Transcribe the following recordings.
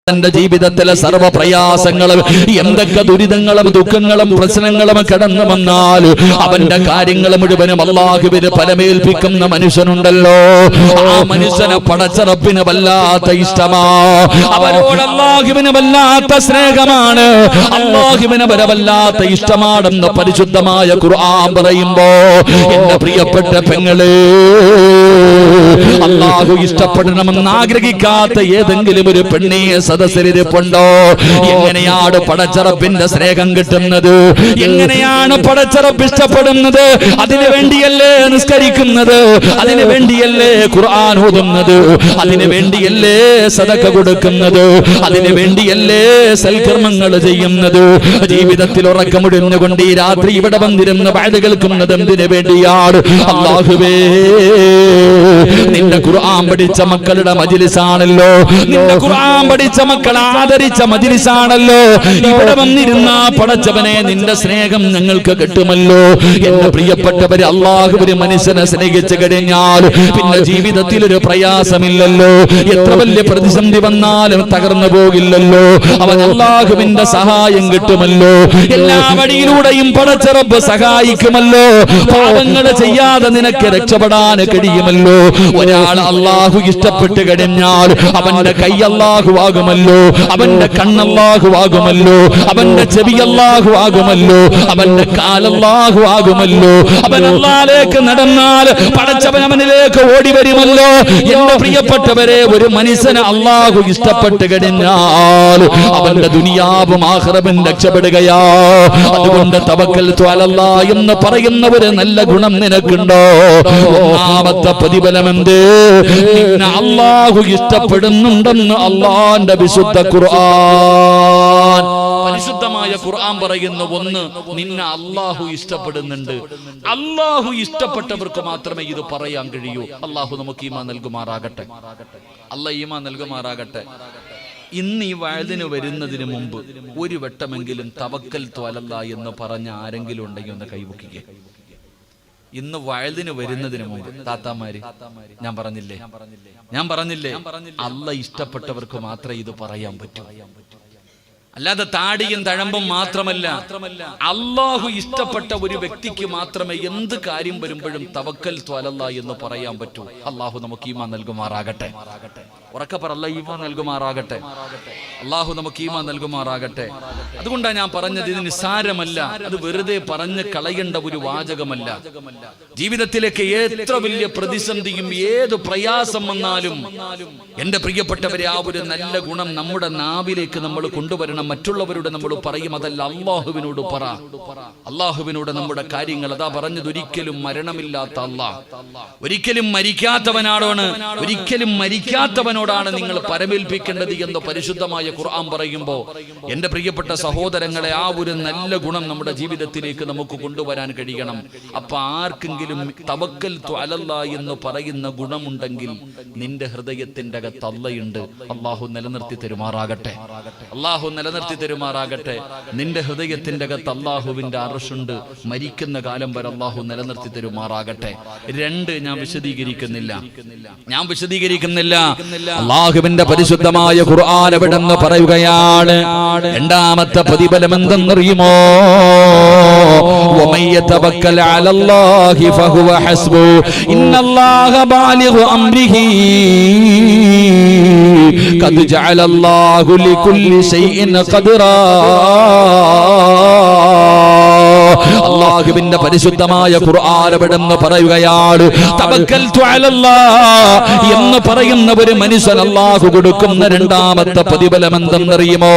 തന്റെ ജീവിതത്തിലെ സർവ്വ പ്രയാസങ്ങളും എന്തൊക്കെ ദുരിതങ്ങളും ദുഃഖങ്ങളും പ്രശ്നങ്ങളും കടന്നു വന്നാൽ അവന്റെ കാര്യങ്ങൾ മുഴുവനും അല്ലാഹുവിന് ഫലമേൽപ്പിക്കുന്ന മനുഷ്യനുണ്ടല്ലോ, ആ മനുഷ്യനെ പടച്ച റബ്ബിന് വല്ലാത്ത ഇഷ്ടമാ, അവരോട് അല്ലാഹുവിന് വല്ലാത്ത സ്നേഹമാണ്, അല്ലാഹുവിന് വല്ലാത്ത ഇഷ്ടമാണെന്ന് പരിശുദ്ധമായ ഖുർആൻ പറയുമ്പോ എന്റെ പ്രിയപ്പെട്ട പെങ്ങളെ, അല്ലാഹു ഇഷ്ടപ്പെടണമെന്ന് ആഗ്രഹിക്കാത്ത ഏതെങ്കിലും ഒരു പെണ്ണിയെ സദസ്സിലിരിപ്പുണ്ടോ? എങ്ങനെയാണ് പടച്ചറപ്പിന്റെ സ്നേഹം കിട്ടുന്നത്? എങ്ങനെയാണ് പടച്ചറപ്പ് ഇഷ്ടപ്പെടുന്നത്? അതിനു വേണ്ടിയല്ലേ നിസ്കരിക്കുന്നത്, അതിനു വേണ്ടിയല്ലേ ഖുർആൻ ഓതുന്നത്, അതിനു വേണ്ടിയല്ലേ സദഖ കൊടുക്കുന്നത്, അതിനു വേണ്ടിയല്ലേ സൽക്കർമ്മങ്ങൾ ചെയ്യുന്നത്? ജീവിതത്തിൽ ഉറക്കമുടിഞ്ഞുകൊണ്ട് ഈ രാത്രി ഇവിടെ വന്നിരുന്ന് വഅദ് കേൾക്കുന്നത് എന്തിനു വേണ്ടിയാണ്? അല്ലാഹുവേ, നിന്റെ ഖുർആൻ പഠിച്ച മക്കളുടെ മജ്ലിസാണല്ലോ, നിന്റെ ഖുർആൻ പഠിച്ച മക്കളെ ആദരിച്ച മജ്ലിസാണല്ലോ, ഇവിടെ വന്നിരുന്ന പടച്ചവനെ നിന്റെ സ്നേഹം ഞങ്ങൾക്ക് കിട്ടുമല്ലോ. എന്റെ പ്രിയപ്പെട്ടവര്, അല്ലാഹു ഒരു മനുഷ്യനെ സ്നേഹിച്ചു കഴിഞ്ഞാൽ പിന്നെ ജീവിതത്തിൽ ഒരു പ്രയാസമില്ലല്ലോ, എത്ര വലിയ പ്രതിസന്ധി വന്നാലും തകർന്നു പോകില്ലല്ലോ, അവൻ അല്ലാഹുവിന്റെ സഹായം കിട്ടുമല്ലോ, എല്ലാ വഴിയിലൂടെയും പടച്ച റബ്ബ് സഹായിക്കുമല്ലോ, പാപങ്ങൾ ചെയ്യാതെ നിനക്ക് രക്ഷപ്പെടാൻ കഴിയുമല്ലോ. ഒരാൾ അല്ലാഹു ഇഷ്ടപ്പെട്ട് കഴിഞ്ഞാൽ അവന്റെ കൈ അല്ലാഹു ആകുമല്ലോ, അവന്റെ കണ്ണല്ലാഹു ആകുമല്ലോ, അവന്റെ ചെവി അല്ലാഹു ആകുമല്ലോ, അവന്റെ കാലല്ലാഹു ആകുമല്ലോ, അവൻ അല്ലാഹുവിലേക്ക് നടന്നാൽ പടച്ചവൻ അവനിലേക്ക് ഓടി വരുമല്ലോ. എന്റെ പ്രിയപ്പെട്ടവരെ, ഒരു മനുഷ്യനെ അല്ലാഹു ഇഷ്ടപ്പെട്ട് കഴിഞ്ഞാൽ അവന്റെ ദുനിയാവും ആഖിറവും രക്ഷപ്പെടുകയാ. അതുകൊണ്ട് തവക്കൽതു അലല്ലാഹ് എന്ന് പറയുന്ന ഒരു നല്ല ഗുണം നിനക്കുണ്ടോ? ഒന്നാമത്തെ പ്രതിഫലം എന്ത്? നിന്നെ അല്ലാഹു ഇഷ്ടപ്പെടുന്നുണ്ടെന്ന് അല്ലാഹുവിന്റെ വിശുദ്ധ ഖുർആൻ, പരിശുദ്ധമായ ഖുർആൻ പറയുന്നു. ഒന്ന്, നിന്നെ അല്ലാഹു ഇഷ്ടപ്പെടുന്നുണ്ട്. അല്ലാഹു ഇഷ്ടപ്പെട്ടവർക്ക് മാത്രമേ ഇത് പറയാൻ കഴിയൂ. അല്ലാഹു നമുക്ക് ഈമാൻ നൽകുമാറാകട്ടെ, അല്ലാഹ് ഈമാൻ നൽകുമാറാകട്ടെ. ഇന്ന് ഈ വഅദിന് വരുന്നതിന് മുമ്പ് ഒരു വട്ടമെങ്കിലും തവക്കൽതു അലല്ലാഹ് എന്ന് പറഞ്ഞ ആരെങ്കിലും ഉണ്ടെങ്കിൽ ഒന്ന് കൈവക്കുക. ഇന്ന് വഅദിന് വരുന്നതിന് മുമ്പ് താത്താമാര്, ഞാൻ പറഞ്ഞില്ലേ അല്ലാഹ് ഇഷ്ടപ്പെട്ടവർക്ക് മാത്രമേ ഇത് പറയാൻ പറ്റൂ. അല്ലാതെ താടിയും തഴമ്പും മാത്രമല്ല, അല്ലാഹു ഇഷ്ടപ്പെട്ട ഒരു വ്യക്തിക്ക് മാത്രമേ എന്ത് കാര്യം വരുമ്പോഴും തവക്കൽതു അലല്ലാഹ് എന്ന് പറയാൻ പറ്റൂ. അല്ലാഹു നമുക്ക് ഈമാൻ നൽകുമാറാകട്ടെ. ഉറക്കെ പറ, അല്ലാഹു ഈമാൻ നൽകുമാറാകട്ടെ, അല്ലാഹു നമുക്ക് ഈമാൻ നൽകുമാറാകട്ടെ. അതുകൊണ്ടാണ് ഞാൻ പറഞ്ഞത്, ഇത് നിസ്സാരമല്ല, അത് വെറുതെ പറഞ്ഞ് കളയേണ്ട ഒരു വാചകമല്ല. ജീവിതത്തിലേക്ക് എത്ര വലിയ പ്രതിസന്ധിയും ഏത് പ്രയാസം വന്നാലും എന്റെ പ്രിയപ്പെട്ടവരെ, ആ ഒരു നല്ല ഗുണം നമ്മുടെ നാവിലേക്ക് നമ്മൾ കൊണ്ടുവരണം. മറ്റുള്ളവരോട് നമ്മൾ പറയും, അതല്ല അല്ലാഹുവിനോട് പറ, അല്ലാഹുവിനോട് നമ്മുടെ കാര്യങ്ങൾ. അതാ പറഞ്ഞത്, ഒരിക്കലും മരണമില്ലാത്ത അല്ലാഹ്, ഒരിക്കലും മരിക്കാത്തവനോടാണ് നിങ്ങൾ പരമേൽപ്പിക്കേണ്ടത് എന്ന് പരിശുദ്ധമായ ഖുർആൻ പറയുമ്പോൾ എന്റെ പ്രിയപ്പെട്ട സഹോദരങ്ങളെ, ആ ഒരു നല്ല ഗുണം നമ്മുടെ ജീവിതത്തിലേക്ക് നമുക്ക് കൊണ്ടുവരാൻ കഴിയണം. അപ്പൊ ആർക്കെങ്കിലും തവക്കൽതു അലല്ലാഹ് എന്ന് പറയുന്ന ഗുണമുണ്ടെങ്കിൽ നിന്റെ ഹൃദയത്തിന്റെ അകത്ത് അല്ലാഹുണ്ട്. അല്ലാഹു നിലനിർത്തി തരുമാറാകട്ടെ, അല്ലാഹു നിലനിർത്തി തരുമാറാകട്ടെ. നിന്റെ ഹൃദയത്തിന്റെ അകത്ത് അല്ലാഹുവിന്റെ അർശുണ്ട്. മരിക്കുന്ന കാലം വരെ അല്ലാഹു നിലനിർത്തി തരുമാറാകട്ടെ. രണ്ട്, ഞാൻ വിശദീകരിക്കുന്നില്ല. അല്ലാഹുവിന്റെ പരിശുദ്ധമായ ഖുർആൻ എവിടെന്ന് പറയുകയാണ്. രണ്ടാമത്തെ പ്രതിഫലം എന്തെന്നറിയുമോ? വമൻ യതവക്കൽ അലല്ലാഹി ഫഹുവ ഹസ്ബു ഇന്നല്ലാഹ ബാലിഗു അംരിഹി ഖദ് ജഅലല്ലാഹു ലികുല്ലി ശൈഇൻ ഖദറാ. അല്ലാഹുവിന്റെ പരിശുദ്ധമായ ഖുർആൻ എവിടെന്ന് പറയുകയാണ്, തവക്കൽതു അലല്ലാഹ് എന്ന് പറയുന്ന ഒരു മനുഷ്യൻ അല്ലാഹു കൊടുക്കുന്ന രണ്ടാമത്തെ പ്രതിഫലം എന്തെന്നറിയുമോ?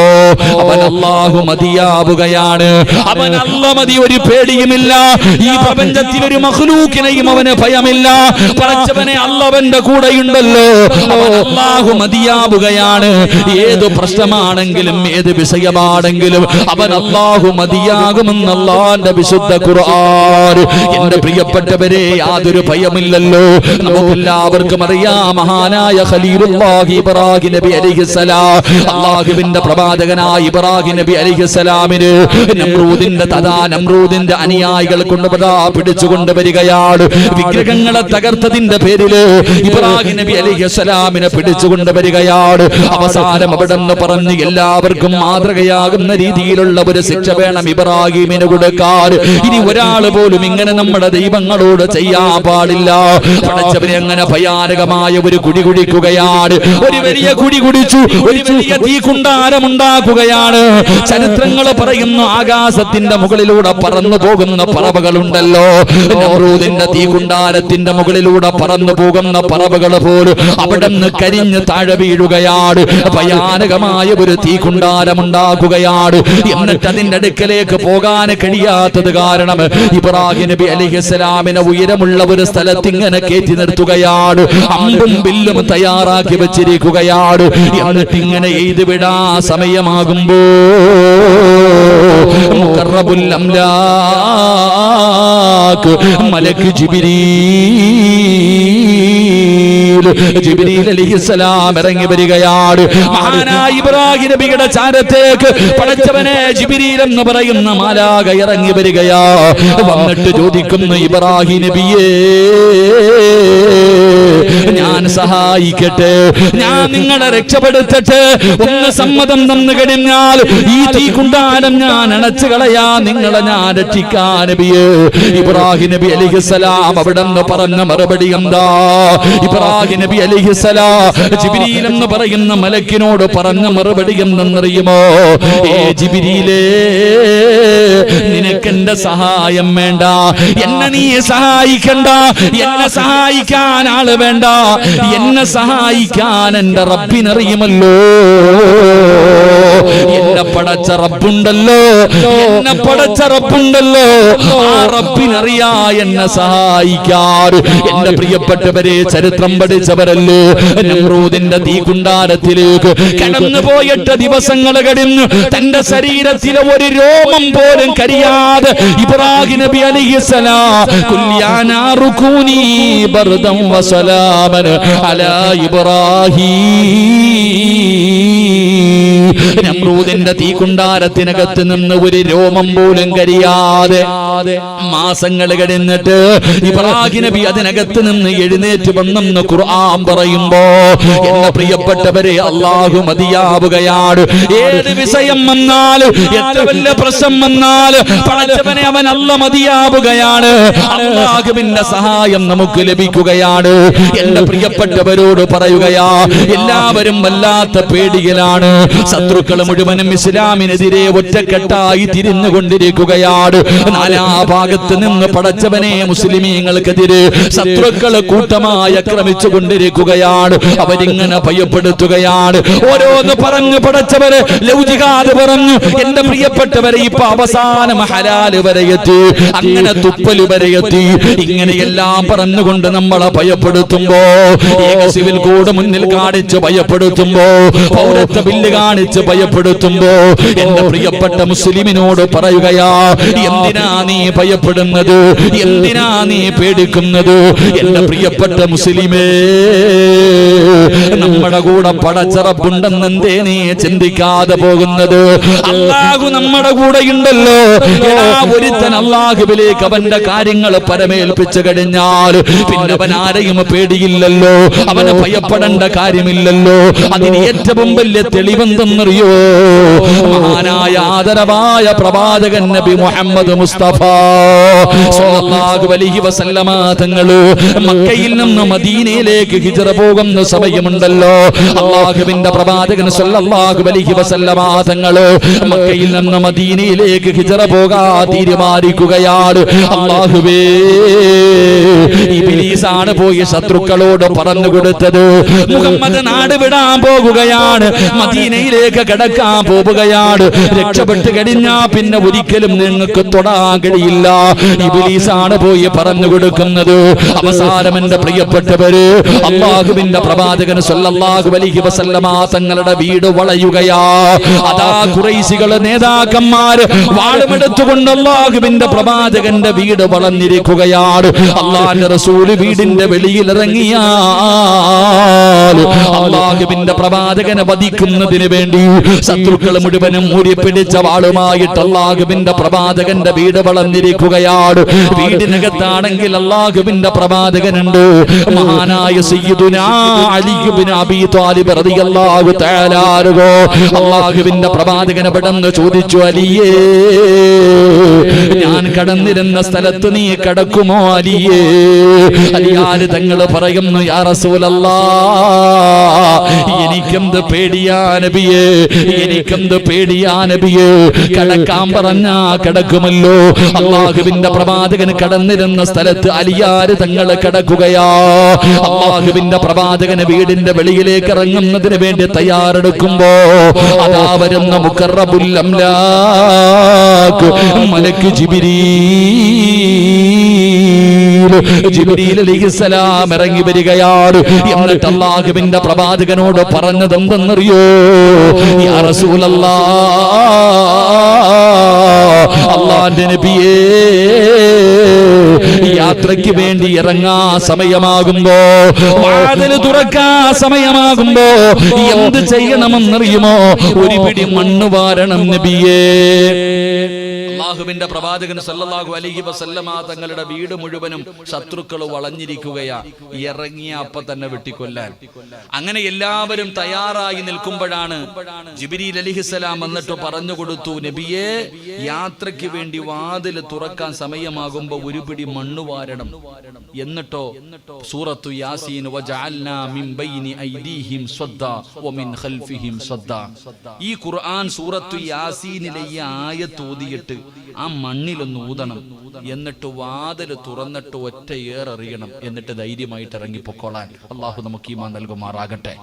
അവൻ അല്ലാഹു മതിയാവുകയാണ്. അവൻ അല്ലാഹ് മതി, ഒരു പേടിയുമില്ല. ഈ പ്രപഞ്ചത്തിൽ ഒരു മഖ്ലൂക്കിനെയും അവന് ഭയമില്ല. പടച്ചവനെ, അല്ലാഹുവിന്റെ കൂടെയുണ്ടല്ലോ. അവൻ അല്ലാഹു മതിയാവുകയാണ്. ഏത് പ്രശ്നമാണെങ്കിലും ഏത് വിഷയമാണെങ്കിലും അവൻ അല്ലാഹു മതിയാകുമെന്ന് അല്ലാഹുവിന്റെ അള്ളാന്റെ വിശുദ്ധ ഖുർആൻ. എന്റെ പ്രിയപ്പെട്ടവരെ, യാതൊരു ഭയമില്ലല്ലോ. നമുക്കെല്ലാവർക്കും അറിയാം, മഹാനായ ഖലീലുല്ലാഹി ഇബ്രാഹിം നബി അലൈഹിസ്സലാം, അല്ലാഹുവിന്റെ പ്രവാചകനായ ഇബ്രാഹിം നബി അലൈഹിസ്സലാമിന് നമ്രൂദിന്റെ അനുയായികൾ കൊണ്ടുപതാ പിടിച്ചുകൊണ്ട് വരികയാണ്. വിഗ്രഹങ്ങളെ തകർത്തതിന്റെ പേരില് ഇബ്രാഹിം നബി അലൈഹിസ്സലാമിനെ പിടിച്ചുകൊണ്ട് വരികയാണ്. അവസാനം അവിടെ നിന്ന് പറഞ്ഞ് എല്ലാവർക്കും മാതൃകയാകുന്ന രീതിയിലുള്ള ഒരു ശിക്ഷ വേണം ഇബ്രാഹിമിന് കൊടുക്കാൻ. ഇനി ഒരാൾ പോലും ഇങ്ങനെ നമ്മുടെ ദൈവങ്ങളോട് ചെയ്യാൻ പാടില്ല. പടച്ചവനെ അങ്ങനെ ഭയാനകമായ ഒരു കുടി കുടിക്കുകയാണ്. ഒരു വലിയ കുടി കുടിച്ചു, ഒരു വലിയ തീക്കുണ്ടാരം ഉണ്ടാക്കുകയാണ്. ചരിത്രങ്ങൾ പറയുന്നു, ആകാശത്തിന്റെ മുകളിലൂടെ പറന്നു പോകുന്ന പറവകളുണ്ടല്ലോ, നമ്രൂദിന്റെ തീക്കുണ്ടാരത്തിന്റെ മുകളിലൂടെ പറന്നു പോകുന്ന പറവകൾ പോലും അവിടെ നിന്ന് കരിഞ്ഞ് താഴെ വീഴുകയാണ്. ഭയാനകമായ ഒരു തീക്കുണ്ടാരം ഉണ്ടാക്കുകയാണ്. എന്നിട്ട് അതിന്റെ അടുക്കലേക്ക് പോകാൻ കഴിയാത്തത് കാരണം ഇബ്രാഹിം നബി അലൈഹിസ്സലാമിനെ ഉയരമുള്ള ഒരു സ്ഥലത്ത് ഇങ്ങനെ കയറ്റി നിർത്തുകയാണ്. അമ്പും ബില്ലും തയ്യാറാക്കി വെച്ചിരിക്കുകയാണ്. എന്നിട്ട് ഇങ്ങനെ എഴുതി വിടാ സമയമാകുമ്പോ മുഖറബുൽ അംലാക്ക് മലക്ക് ജിബ്രീൽ അലൈഹിസ്സലാം ഇറങ്ങി വരികയാണ്. മഹാനായ ഇബ്രാഹിം നബിയുടെ ചാരത്തേക്ക് പടച്ചവനെ ജിബ്രീൽ എന്ന് പറയുന്ന മാലാഖ ഇറങ്ങി വരികയാ. വന്നിട്ട് ചോദിക്കുന്നു, ഇബ്രാഹിം നബിയേ, ഞാൻ സഹായിക്കട്ടെ, ഞാൻ നിങ്ങളെ രക്ഷപ്പെടുത്തട്ടെ. ഒന്ന് സമ്മതം തന്നു കഴിഞ്ഞാൽ ഈ തീക്കുണ്ടാരം ഞാൻ അണച്ചു കളയാ, നിങ്ങളെ ഞാൻ രക്ഷിക്കാൻ നബിയേ. ഇബ്രാഹിം നബി അലൈഹിസ്സലാം അവിടെ നിന്ന് പറഞ്ഞ മറുപടി എന്താ? ഇബ്രാഹിം നബി അലൈഹിസ്സലാം ജിബ്രീൽ എന്ന് പറയുന്ന മലക്കിനോട് പറഞ്ഞ മറുപടി എന്തെന്നറിയുമോ? ഏ ജിബ്രീലേ, നിനക്കെന്റെ സഹായം വേണ്ട, എന്നെ നീ സഹായിക്കണ്ട, എന്നെ സഹായിക്കാൻ ആള് വേണ്ട, എന്നെ സഹായിക്കാൻ എന്റെ റബ്ബിനറിയുമല്ലോ. എന്നെ പടച്ച റബ്ബുണ്ടല്ലോ, എന്നെ പടച്ച റബ്ബുണ്ടല്ലോ, ആ റബ്ബിനറിയാ എന്നെ സഹായിക്കാൻ. എന്റെ പ്രിയപ്പെട്ടവരെ, ചരിത്രം പഠിച്ചവരല്ലേ, നമ്രൂദിന്റെ തീക്കുണ്ടാരത്തിലേക്ക് കടന്നു പോയിട്ട് ദിവസങ്ങൾ കഴിഞ്ഞു. തന്റെ ശരീരത്തിലെ ഒരു രോമം പോലും കരിയാതെ ഇബ്രാഹിം നബി അലൈഹിസ്സലാം കുല്യാനാറുകൂനി ബർദം വസലാമൻ അലാ ഇബ്രാഹിം. നമ്രൂദിന്റെ തീക്കുണ്ടാരത്തിനകത്ത് നിന്ന് ഒരു രോമം പോലും കരിയാതെ മാസങ്ങൾ കഴിഞ്ഞിട്ട് ഇബ്രാഹിം നബി അതിനകത്ത് നിന്ന് എഴുന്നേറ്റ് വന്നെന്ന് ഖുർആൻ പറയുമ്പോ, എന്റെ പ്രിയപ്പെട്ടവരെ, അല്ലാഹു മതിയാവുകയാണ്. ഏത് വിഷയം വന്നാലും, എത്ര വലിയ പ്രശ്നം വന്നാലും പടച്ചവനെ അവൻ അല്ല മതിയാവുകയാണ്. അല്ലാഹുവിന്റെ സഹായം നമുക്ക് ലഭിക്കുകയാണ്. എന്റെ പ്രിയപ്പെട്ടവരോട് പറയുകയാ, എല്ലാവരും വല്ലാത്ത പേടിയിലാണ്. ശത്രുക്കൾ മുഴുവനും ഇസ്ലാമിനെതിരെ ഒറ്റക്കെട്ടായി തിരിഞ്ഞുകൊണ്ടിരിക്കുകയാണ്. നാനാഭാഗത്ത് നിന്ന് പടച്ചവനെ മുസ്ലിമീങ്ങൾക്കെതിരെ ശത്രുക്കൾ കൂട്ടമായി ആക്രമിച്ചു കൊണ്ടിരിക്കുകയാണ്. അവരിങ്ങനെ ഭയപ്പെടുത്തുകയാണ്. ഓരോന്ന് പറഞ്ഞു പടച്ചവര് ലൗജികാത് പറഞ്ഞു. എന്റെ പ്രിയപ്പെട്ടവരെ, ഇപ്പൊ അവസാനം ഹലാല് വരെ എത്തി, അങ്ങനെ തുപ്പല് വരെ എത്തി. ഇങ്ങനെയെല്ലാം പറഞ്ഞുകൊണ്ട് നമ്മളെ ഭയപ്പെടുത്തുമ്പോ, ഏക സിവിൽ കോഡ് മുന്നിൽ കാണിച്ച് ഭയപ്പെടുത്തുമ്പോ, പൗരത്വ ബില്ല് കാണിച്ച് ഭയപ്പെടുത്തുമ്പോ, എന്റെ പ്രിയപ്പെട്ട മുസ്ലിമിനോട് പറയുകയാ, എന്തിനാ നീ ഭയപ്പെടുന്നത്? എന്തിനാ നീ പേടിക്കുന്നത്? എന്റെ പ്രിയപ്പെട്ട മുസ്ലിമേ, നമ്മുടെ കൂടെ പടച്ച റബ്ബുണ്ടെന്നെന്തേ നീ ചിന്തിക്കാതെ പോകുന്നത്? അല്ലാഹു നമ്മുടെ കൂടെ ഉണ്ടല്ലോ. ഒരുത്തൻ അല്ലാഹുവിലേക്ക് അവന്റെ കാര്യങ്ങൾ പരമേൽപ്പിച്ചു കഴിഞ്ഞാൽ പിന്നെ അവൻ ആരെയും പേടിയില്ലല്ലോ, അവനെ ഭയപ്പെടേണ്ട കാര്യമില്ലല്ലോ. അതിന് ഏറ്റവും വലിയ തെളിവെന്തെന്നറിയോ? മഹാനായ ആദരവായ പ്രവാചകൻ നബി മുഹമ്മദ് മുസ്തഫ സ്വല്ലല്ലാഹു അലൈഹി വസല്ലമ തങ്ങള് മക്കയിൽ നിന്ന് മദീനയിലേക്ക് ഹിജ്റ പോകുന്ന സമയമുണ്ടല്ലോ. അല്ലാഹുവിന്റെ പ്രവാചകൻ സ്വല്ലല്ലാഹു അലൈഹി വസല്ലമ തങ്ങള് മക്കയിൽ നിന്ന് മദീനയിലേക്ക് ഹിജ്റ പോകാൻ തീരുമാനിക്കുകയാണ്. അല്ലാഹുവേ, ഇബ്ലീസാണ് പോയി ശത്രുക്കളോട് പറഞ്ഞു കൊടുത്തത്, മുഹമ്മദ് നാട് വിടാൻ പോകുകയാണ്, മദീനയിലേക്ക് കടക്കാൻ കിടക്കാൻ പോവുകയാണ്. രക്ഷപ്പെട്ട് കഴിഞ്ഞാ പിന്നെ ഒരിക്കലും നിങ്ങൾക്ക് തൊടാൻ കഴിയില്ല. ഇബ്ലീസാണ് പോയി പറഞ്ഞു കൊടുക്കുന്നത്. അവസാനം എന്റെ പ്രിയപ്പെട്ടവര്, അല്ലാഹുവിന്റെ പ്രവാചകൻ സല്ലല്ലാഹു അലൈഹി വസല്ലമ തങ്ങളുടെ വീട് വളയുകയാ. അതാ ഖുറൈശികളെ നേതാക്കന്മാർ വാളുമെടുത്തുകൊണ്ട് അല്ലാഹുവിന്റെ പ്രവാചകന്റെ വീട് വളഞ്ഞിരിക്കുകയാണ്. അല്ലാഹുവിന്റെ റസൂൽ വീടിന്റെ വെളിയിൽ ഇറങ്ങിയാൽ അല്ലാഹുവിന്റെ പ്രവാചകനെ വധിക്കുന്നതിന് വേണ്ടി ശത്രുക്കൾ മുഴുവനും മൂടിപ്പിടിച്ച വാളുമായിട്ട് അല്ലാഹുവിന്റെ പ്രവാചകന്റെ വീട് വളഞ്ഞിരിക്കുകയാണ്. വീടിനകത്താണെങ്കിൽ അല്ലാഹുവിന്റെ പ്രവാചകനുണ്ട്. മഹാനായ സയ്യിദുനാ അലി ഇബ്നു അബീ ത്വാലിബ് റളിയല്ലാഹു തആല അൻഹു അല്ലാഹുവിന്റെ പ്രവാചകനെ പെട്ടെന്ന് ചോദിച്ചു, അലിയേ, ഞാൻ കടന്നിരുന്ന സ്ഥലത്ത് നീ കടക്കുമോ അലിയേ? അലിയാർ തങ്ങൾ പറയുന്നു, യാ റസൂലല്ലാഹ്, എനിക്കെന്ത് പേടിയാ നബിയേ, എനിക്കെന്ത് പേടിയാ നബിയേ. കടക്കാൻ പറഞ്ഞാ കടക്കുമല്ലോ. അല്ലാഹുവിന്റെ പ്രവാചകൻ കടന്നിരുന്ന സ്ഥലത്ത് അലിയാർ തങ്ങൾ കടക്കുകയാ. അല്ലാഹുവിന്റെ പ്രവാചകന് വീടിന്റെ വെളിയിലേക്ക് ഇറങ്ങുന്നതിന് വേണ്ടി തയ്യാറെടുക്കുമ്പോ അതാ വരുന്ന മുഖറബുൽ അംലാക്ക് മലക്ക് ജിബ്രീൽ അലൈഹിസ്സലാം ഇറങ്ങി വരികയാണ്. എന്നിട്ട് അല്ലാഹുവിന്റെ പ്രവാചകനോട് പറഞ്ഞത് എന്തെന്നറിയോ? യാ റസൂലല്ലാഹ്, അല്ലാഹുവിന്റെ നബിയേ, യാത്രയ്ക്ക് വേണ്ടി ഇറങ്ങാ സമയമാകുമ്പോ, വാതിൽ തുറക്കാ സമയമാകുമ്പോ എന്ത് ചെയ്യണമെന്നറിയുമോ? ഒരു പിടി മണ്ണ് വാരണം നബിയേ. അല്ലാഹുവിന്റെ പ്രവാചകൻ സല്ലല്ലാഹു അലൈഹി വസല്ലമ തങ്ങളുടെ വീട് മുഴുവനും ശത്രുക്കൾ വളഞ്ഞിരിക്കുകയാ. ഇറങ്ങിയ അപ്പ തന്നെ വെട്ടിക്കൊല്ലാൻ. അങ്ങനെ എല്ലാവരും തയ്യാറായി നിൽക്കുമ്പോഴാണ് ജിബ്രീൽ അലൈഹിസ്സലാം വന്നിട്ട് പറഞ്ഞു കൊടുത്തു, നബിയേ, യാത്രയ്ക്ക് വേണ്ടി വാതിൽ തുറക്കാൻ സമയമാകുമ്പോ ഒരു പിടി മണ്ണ് വാരണം. എന്നിട്ടോ സൂറത്തു യാസീൻ, വജഅൽനാ മിൻ ബൈനി ഐദീഹിം സ്വദ്ദാ വമിൻ ഖൽഫിഹിം സ്വദ്ദാ. ഈ ഖുർആൻ സൂറത്തു യാസീനിലെ ഈ ആയത്ത് ഓതിയിട്ട് ആ മണ്ണിലൊന്ന് ഊതണം. എന്നിട്ട് വാതിൽ തുറന്നിട്ട് ഒറ്റ ഏറെറിയണം. എന്നിട്ട് ധൈര്യമായിട്ട് ഇറങ്ങി പൊക്കോളാൻ അള്ളാഹു നമുക്ക് ഈമാൻ നൽകുമാറാകട്ടെ.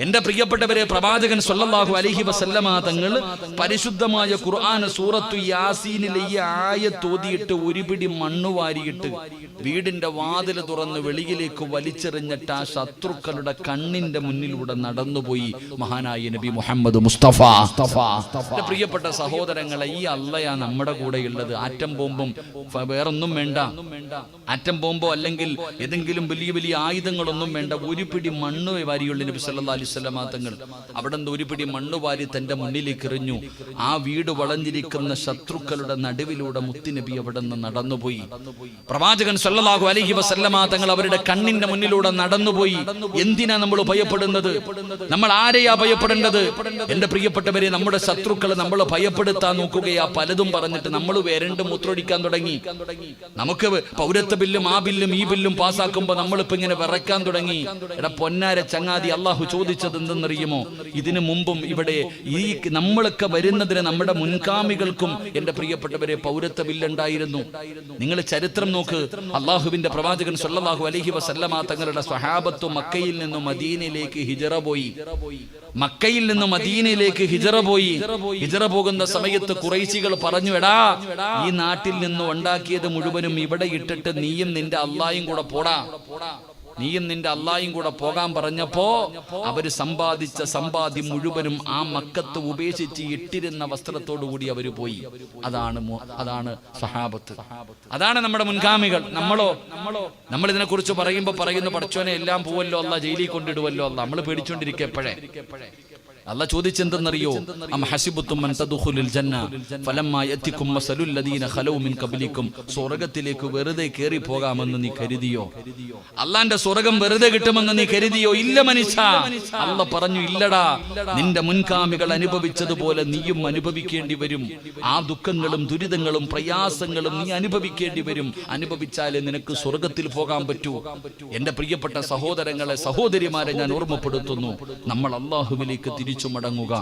എന്റെ പ്രിയപ്പെട്ടവരെ, പ്രവാചകൻ സല്ലല്ലാഹു അലൈഹി വസല്ലമ തങ്ങൾ പരിശുദ്ധമായ ഖുർആൻ സൂറത്തു യാസീനിലെ ഈ ആയത്ത് ഓതിയിട്ട് ഒരു പിടി മണ്ണ് വാരിയിട്ട് വീടിന്റെ വാതിൽ തുറന്ന് വെളിയിലേക്ക് വലിച്ചെറിഞ്ഞിട്ട് ആ ശത്രുക്കളുടെ കണ്ണിന്റെ മുന്നിലൂടെ നടന്നുപോയി മഹാനായ നബി മുഹമ്മദ് മുസ്തഫ. പ്രിയപ്പെട്ട സഹോദരങ്ങളെ, ഈ അള്ളയാ നമ്മുടെ കൂടെയുള്ളത്. ആറ്റം ബോംബും വേറൊന്നും വേണ്ട. ആറ്റം ബോംബോ അല്ലെങ്കിൽ ഏതെങ്കിലും വലിയ വലിയ ആയുധങ്ങളൊന്നും വേണ്ട. ഒരു പിടി മണ്ണ് വാരിയുള്ള നബി സല്ലല്ലാഹു അലൈഹി വസല്ലം തങ്ങൾ അവിടെ നിന്ന് ഒരു പിടി മണ്ണ് വാരി തന്റെ മുന്നിലേക്ക് എറിഞ്ഞു. ആ വീട് വളഞ്ഞിരിക്കുന്ന ശത്രുക്കളുടെ നടുവിലൂടെ മുത്തുനബി അവിടെ നിന്ന് നടന്നുപോയി. പ്രവാചകൻ സല്ലല്ലാഹു അലൈഹി വസല്ലം തങ്ങൾ അവരുടെ കണ്ണിന്റെ മുന്നിലൂടെ നടന്നുപോയി. എന്തിനാ നമ്മൾ ഭയപ്പെടുന്നത്? നമ്മൾ ആരെയാ ഭയപ്പെടേണ്ടത്? എന്റെ പ്രിയപ്പെട്ടവരെ, നമ്മുടെ ശത്രുക്കളെ നമ്മൾ ഭയപ്പെടുത്താൻ നോക്കുകയാ. പലതും പറഞ്ഞിട്ട് നമ്മൾ വരണ്ട് മൂത്രൊടിക്കാൻ തുടങ്ങി. നമുക്ക് പൗരത്വ ബില്ലും ആ ബില്ലും ഈ ബില്ലും പാസ്സാക്കുമ്പോ നമ്മളിപ്പോ ഇങ്ങനെ വിറയ്ക്കാൻ തുടങ്ങി. എടാ പൊന്നാര ചങ്ങാതി, അള്ളാഹു ചോദിച്ചത് എന്തെന്നറിയുമോ? ഇതിനു മുമ്പും ഇവിടെ ഈ നമ്മളൊക്കെ വരുന്നതിന് നമ്മുടെ മുൻഗാമികൾക്കും എന്റെ പ്രിയപ്പെട്ടവരെ പൗരത്വ ബില്ലുണ്ടായിരുന്നു. നിങ്ങൾ ചരിത്രം നോക്ക്. അള്ളാഹുവിന്റെ പ്രവാചകൻ സല്ലല്ലാഹു അലൈഹി വസല്ലമ തങ്ങളുടെ സ്വഹാബത്ത് മക്കയിൽ നിന്നും മദീനയിലേക്ക് ഹിജറ പോയി. മക്കയിൽ നിന്ന് മദീനയിലേക്ക് ഹിജറ പോയി. ഹിജറ പോകുന്ന സമയത്ത് ഖുറൈശികൾ പറഞ്ഞു, എടാ, ഈ നാട്ടിൽ നിന്ന് ഉണ്ടാക്കിയത് മുഴുവനും ഇവിടെ ഇട്ടിട്ട് നീയും നിന്റെ അള്ളായും കൂടെ പോടാ, നീയും നിന്റെ അള്ളായും കൂടെ പോകാൻ പറഞ്ഞപ്പോ അവര് സമ്പാദിച്ച സമ്പാദ്യം മുഴുവനും ആ മക്കത്ത് ഉപേക്ഷിച്ച് ഇട്ടിരുന്ന വസ്ത്രത്തോടു കൂടി അവര് പോയി. അതാണ് സഹാബത്ത്, അതാണ് നമ്മുടെ മുൻഗാമികൾ. നമ്മൾ ഇതിനെ കുറിച്ച് പറയുമ്പോ പറയുന്നു, പടച്ചോനെ എല്ലാം പോവല്ലോ അല്ല, ജയിലിൽ കൊണ്ടിടുവല്ലോ അല്ല. നമ്മൾ പേടിച്ചോണ്ടിരിക്കുക. എപ്പോഴേ അല്ലാഹ് ചോദിച്ചെന്തെന്നറിയോ? അം ഹസിബുത്തും അൻ തദ്ഖുലുൽ ജന്ന ഫലമ്മാ യതികും മസലുൽ ലദീന ഖലൗ മിൻ ഖബ്ലികും. സ്വർഗ്ഗത്തിലേക്ക് വെറുതെ കേറി പോകാമെന്ന് നീ കരുതിയോ? അല്ലാഹുവിന്റെ സ്വർഗ്ഗം വെറുതെ കിട്ടുമെന്ന് നീ കരുതിയോ? ഇല്ല മനുഷ്യ. അല്ലാഹ് പറഞ്ഞു, ഇല്ലടാ, നിന്റെ മുൻഗാമികൾ അനുഭവിച്ചതുപോലെ നീയും അനുഭവിക്കേണ്ടി വരും. ആ ദുഃഖങ്ങളും ദുരിതങ്ങളും പ്രയാസങ്ങളും നീ അനുഭവിക്കേണ്ടി വരും. അനുഭവിച്ചാലേ നിനക്ക് സ്വർഗ്ഗത്തിൽ പോകാൻ പറ്റൂ. എന്റെ പ്രിയപ്പെട്ട സഹോദരങ്ങളെ, സഹോദരിമാരെ, ഞാൻ ഓർമ്മപ്പെടുത്തുന്നു, നമ്മൾ അല്ലാഹുവിലേക്ക് തിരിച്ചു തിരിച്ചു മടങ്ങുക,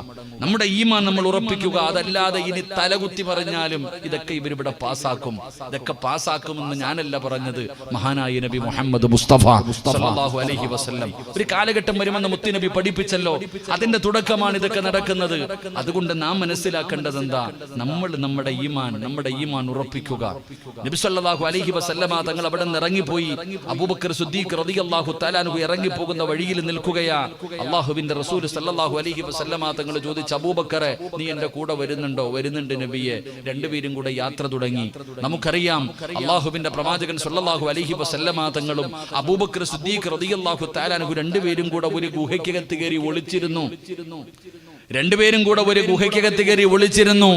നമ്മുടെ ഈമാൻ നമ്മൾ ഉറപ്പിക്കുക. അതല്ലാതെ ഇനി തലകുത്തി പറഞ്ഞാലും ഇതൊക്കെ ഇവരിവിടെ പാസ്സാക്കും, ഇതൊക്കെ പാസ്സാക്കുമെന്ന് ഞാനല്ല പറഞ്ഞത്, മഹാനായ നബി മുഹമ്മദ് മുസ്തഫ സല്ലല്ലാഹു അലൈഹി വസല്ലം. ഒരു കാലഘട്ടം വരുമെന്ന് മുത്തുനബി പഠിപ്പിച്ചല്ലോ, അതിന്റെ തുടക്കമാണ് ഇതൊക്കെ നടക്കുന്നത്. അതുകൊണ്ട് നാം മനസ്സിലാക്കേണ്ടത് എന്താ? നമ്മുടെ ഈമാൻ ഉറപ്പിക്കുക. നബി സല്ലല്ലാഹു അലൈഹി വസല്ലമ തങ്ങൾ അവിടെ നിന്ന് ഇറങ്ങിപ്പോയി. അബൂബക്കർ സിദ്ദീഖ് റളിയല്ലാഹു തആല അൻഹു ഇറങ്ങിപ്പോകുന്ന വഴിയിൽ നിൽക്കുകയാ. അല്ലാഹുവിന്റെ റസൂൽ സല്ലല്ലാഹു അലൈഹി വസല്ലമ തങ്ങൾ ചോദിച്ചു, അബൂബക്കറെ നീ എന്റെ കൂടെ വരുന്നുണ്ടോ? വരുന്നുണ്ട് നബിയെ. രണ്ടുപേരും കൂടെ യാത്ര തുടങ്ങി. നമുക്കറിയാം അല്ലാഹുവിന്റെ പ്രവാചകൻ സല്ലല്ലാഹു അലൈഹി വസല്ലമ തങ്ങളും അബൂബക്കർ സിദ്ദീഖ് റളിയല്ലാഹു തആല അൻഹു രണ്ടുപേരും കൂടെ ഒരു ഗുഹയ്ക്കകത്ത് കയറി ഒളിച്ചിരുന്നു.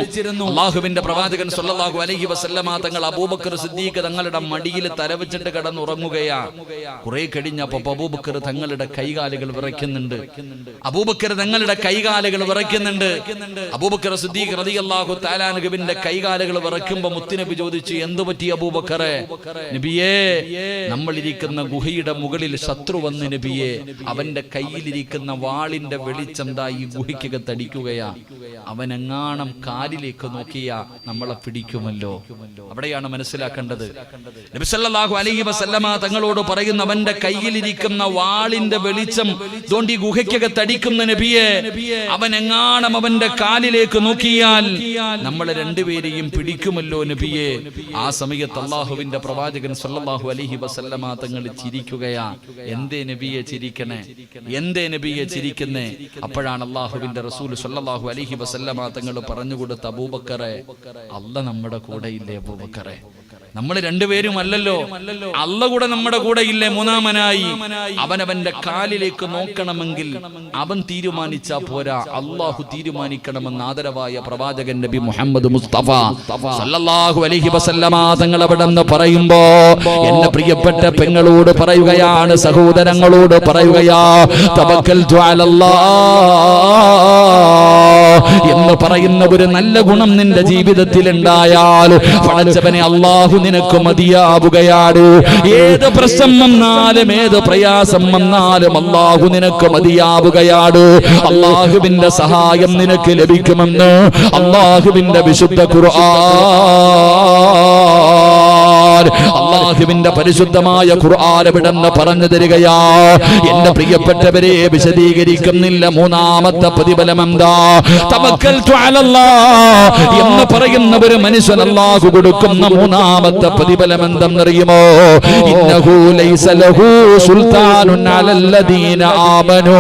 അല്ലാഹുവിന്റെ പ്രവാചകൻ സല്ലല്ലാഹു അലൈഹി വസല്ലമ തങ്ങൾ അബൂബക്കർ സിദ്ദീഖ് തങ്ങളുടെ മടിയിൽ തലവെച്ചിട്ട് കിടന്നുറങ്ങുകയാ. കുറെ കഴിഞ്ഞപ്പോ അബൂബക്കർ തങ്ങളുടെ കൈകാലുകൾ വിറയ്ക്കുന്നുണ്ട്. അബൂബക്കർ സിദ്ദീഖ് റളിയല്ലാഹു തആല അൻഹുവിന്റെ കൈകാലുകൾ വിറയ്ക്കുമ്പോൾ മുത്തുനബി ചോദിച്ചു, എന്തു പറ്റി അബൂബക്കറെ? നബിയേ, നമ്മൾ ഇരിക്കുന്ന ഗുഹയുടെ മുകളിൽ ശത്രു വന്ന് നബിയെ, അവന്റെ കയ്യിലിരിക്കുന്ന വാളിന്റെ വെളിച്ചം ദാ ഈ ഗുഹയ്ക്കകത്ത് അടിക്കുകയാ. അവനെങ്ങാണം കാലിലേക്ക് നോക്കിയാ നമ്മളെ പിടിക്കുമല്ലോ. അവിടെയാണ് മനസ്സിലാക്കേണ്ടത്. നബി സല്ലല്ലാഹു അലൈഹി വസല്ലമ തങ്ങളോട് പറയുന്ന, അവന്റെ കയ്യിലിരിക്കുന്ന വാളിന്റെ വെളിച്ചം ദോണ്ടി ഗുഹയ്ക്കകത്ത് അടിക്കുന്ന നബിയെ, അവനെങ്ങാണം അവന്റെ കാലിലേക്ക് നോക്കിയാൽ നമ്മളെ രണ്ടുപേരെയും പിടിക്കുമല്ലോ നബിയെ. ആ സമയത്ത് അല്ലാഹുവിന്റെ പ്രവാചകൻ സല്ലല്ലാഹു അലൈഹി വസല്ലമ തങ്ങൾ ചിരിക്കുകയാ. എന്തേ നബിയെ ചിരിക്കുന്നേ? അപ്പോഴാണ് അല്ലാഹുവിന്റെ റസൂൽ സല്ലല്ലാഹു അലൈഹി വസല്ലമ തങ്ങൾ പറഞ്ഞു കൊടുത്ത, അബൂബക്കറെ, അല്ലാഹ് നമ്മുടെ കൂടെ ഇല്ലേ അബൂബക്കറെ? നമ്മൾ രണ്ടുപേരും അല്ലല്ലോ, അല്ലാഹ് കൂടെ നമ്മുടെ കൂടെ ഇല്ലേ? മൂന്നാമനായി അവനവന്റെ കാലിലേക്ക് നോക്കണമെങ്കിൽ അവൻ തീരുമാനിച്ചാ പോരാ, അല്ലാഹു തീരുമാനിക്കണമെന്ന് ആദരവായ പ്രവാചകൻ നബി മുഹമ്മദ് മുസ്തഫ സല്ലല്ലാഹു അലൈഹി വസല്ലമ തങ്ങൾ അവിടെ നിന്ന് പറയുമ്പോ എന്റെ പ്രിയപ്പെട്ട പെങ്ങളോട് പറയുകയാണ്, സഹോദരങ്ങളോട് പറയുകയാ, തവക്കൽതു അലല്ലാഹ് എന്ന് പറയുന്ന ഒരു നല്ല ഗുണം നിന്റെ ജീവിതത്തിൽ ഉണ്ടായാൽ പടച്ചവനെ അല്ലാഹു നിനക്ക് മതിയാവുകയാണ്. ഏത് പ്രശ്നം വന്നാലും ഏത് പ്രയാസം വന്നാലും അല്ലാഹു നിനക്ക് മതിയാവുകയാണ്. അല്ലാഹുവിന്റെ സഹായം നിനക്ക് ലഭിക്കുമെന്ന് അല്ലാഹുവിന്റെ വിശുദ്ധ ഖുർആൻ, അല്ലാഹുവിന്റെ പരിശുദ്ധമായ ഖുർആൻ ഇവിടെന്ന് പറഞ്ഞു തരികയാ. എന്റെ പ്രിയപ്പെട്ടവരെ, വിശദീകരിക്കുന്നില്ല. മൂന്നാമത്തെ പ്രതിഫലം എന്താ? തവക്കൽതു അലല്ലാഹ് എന്ന് പറയുന്ന ഒരു മനുഷ്യൻ അല്ലാഹു കൊടുക്കുന്ന മൂന്നാമത്തെ പ്രതിഫലം എന്തെന്നറിയുമോ? ഇന്നഹു ലൈസ ലഹു സുൽത്താനുൻ അലല്ലദീന ആമനൂ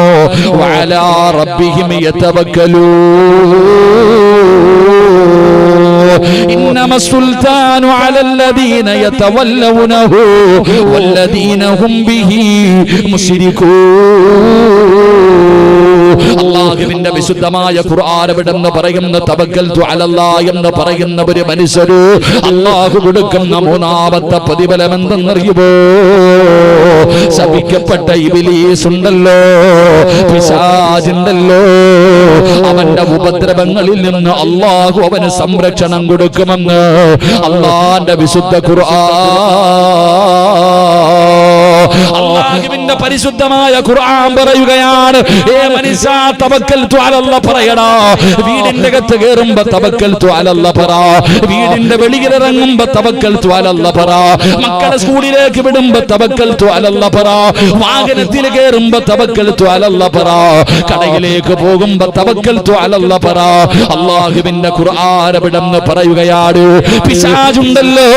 വഅലാ റബ്ബിഹിം യതവക്കലൂൻ. ഇന്നമ സുൽത്താനു അലല്ലദീന യതവല്ലൗനഹു വല്ലദീന ഹും ബിഹി മുശ്രികൂൻ. അല്ലാഹുവിന്റെ വിശുദ്ധമായ ഖുർആൻ ഇവിടെന്ന് പറയുന്ന തവക്കൽതു അലല്ലാഹ് എന്ന് പറയുന്ന ഒരു മനുഷ്യര് അല്ലാഹു കൊടുക്കുന്ന മൂന്നാമത്തെ പ്രതിഫലം എന്തെന്നറിയുമോ? ശപിക്കപ്പെട്ട ഇബ്ലീസ് ഉണ്ടല്ലോ, പിശാചുണ്ടല്ലോ, അവന്റെ ഉപദ്രവങ്ങളിൽ നിന്ന് അല്ലാഹു അവന് സംരക്ഷണം കൊടുക്കുമെന്ന് അല്ലാഹുവിന്റെ വിശുദ്ധ ഖുർആൻ, അല്ലാഹുവിന്റെ പരിശുദ്ധമായ ഖുർആൻ പറയുകയാണ്. ഏ മനുഷ്യ, തവക്കൽതു അലല്ലാഹ് പറയടാ. വീടിന്റെ അകത്ത് കയറുമ്പോ തവക്കൽതു അലല്ലാഹ് പറ, വീടിന്റെ വെളിയിൽ ഇറങ്ങുമ്പോ തവക്കൽതു അലല്ലാഹ് പറ, മക്കളെ സ്കൂളിലേക്ക് വിടുമ്പോ തവക്കൽതു അലല്ലാഹ് പറ, വാഹനത്തിൽ കയറുമ്പോ തവക്കൽതു അലല്ലാഹ് പറ, കടയിലേക്ക് പോകുമ്പോ തവക്കൽതു അലല്ലാഹ് പറ. അല്ലാഹുവിന്റെ ഖുർആൻ ഇവിടെന്ന് പറയുകയാണ്, പിശാചുണ്ടല്ലോ,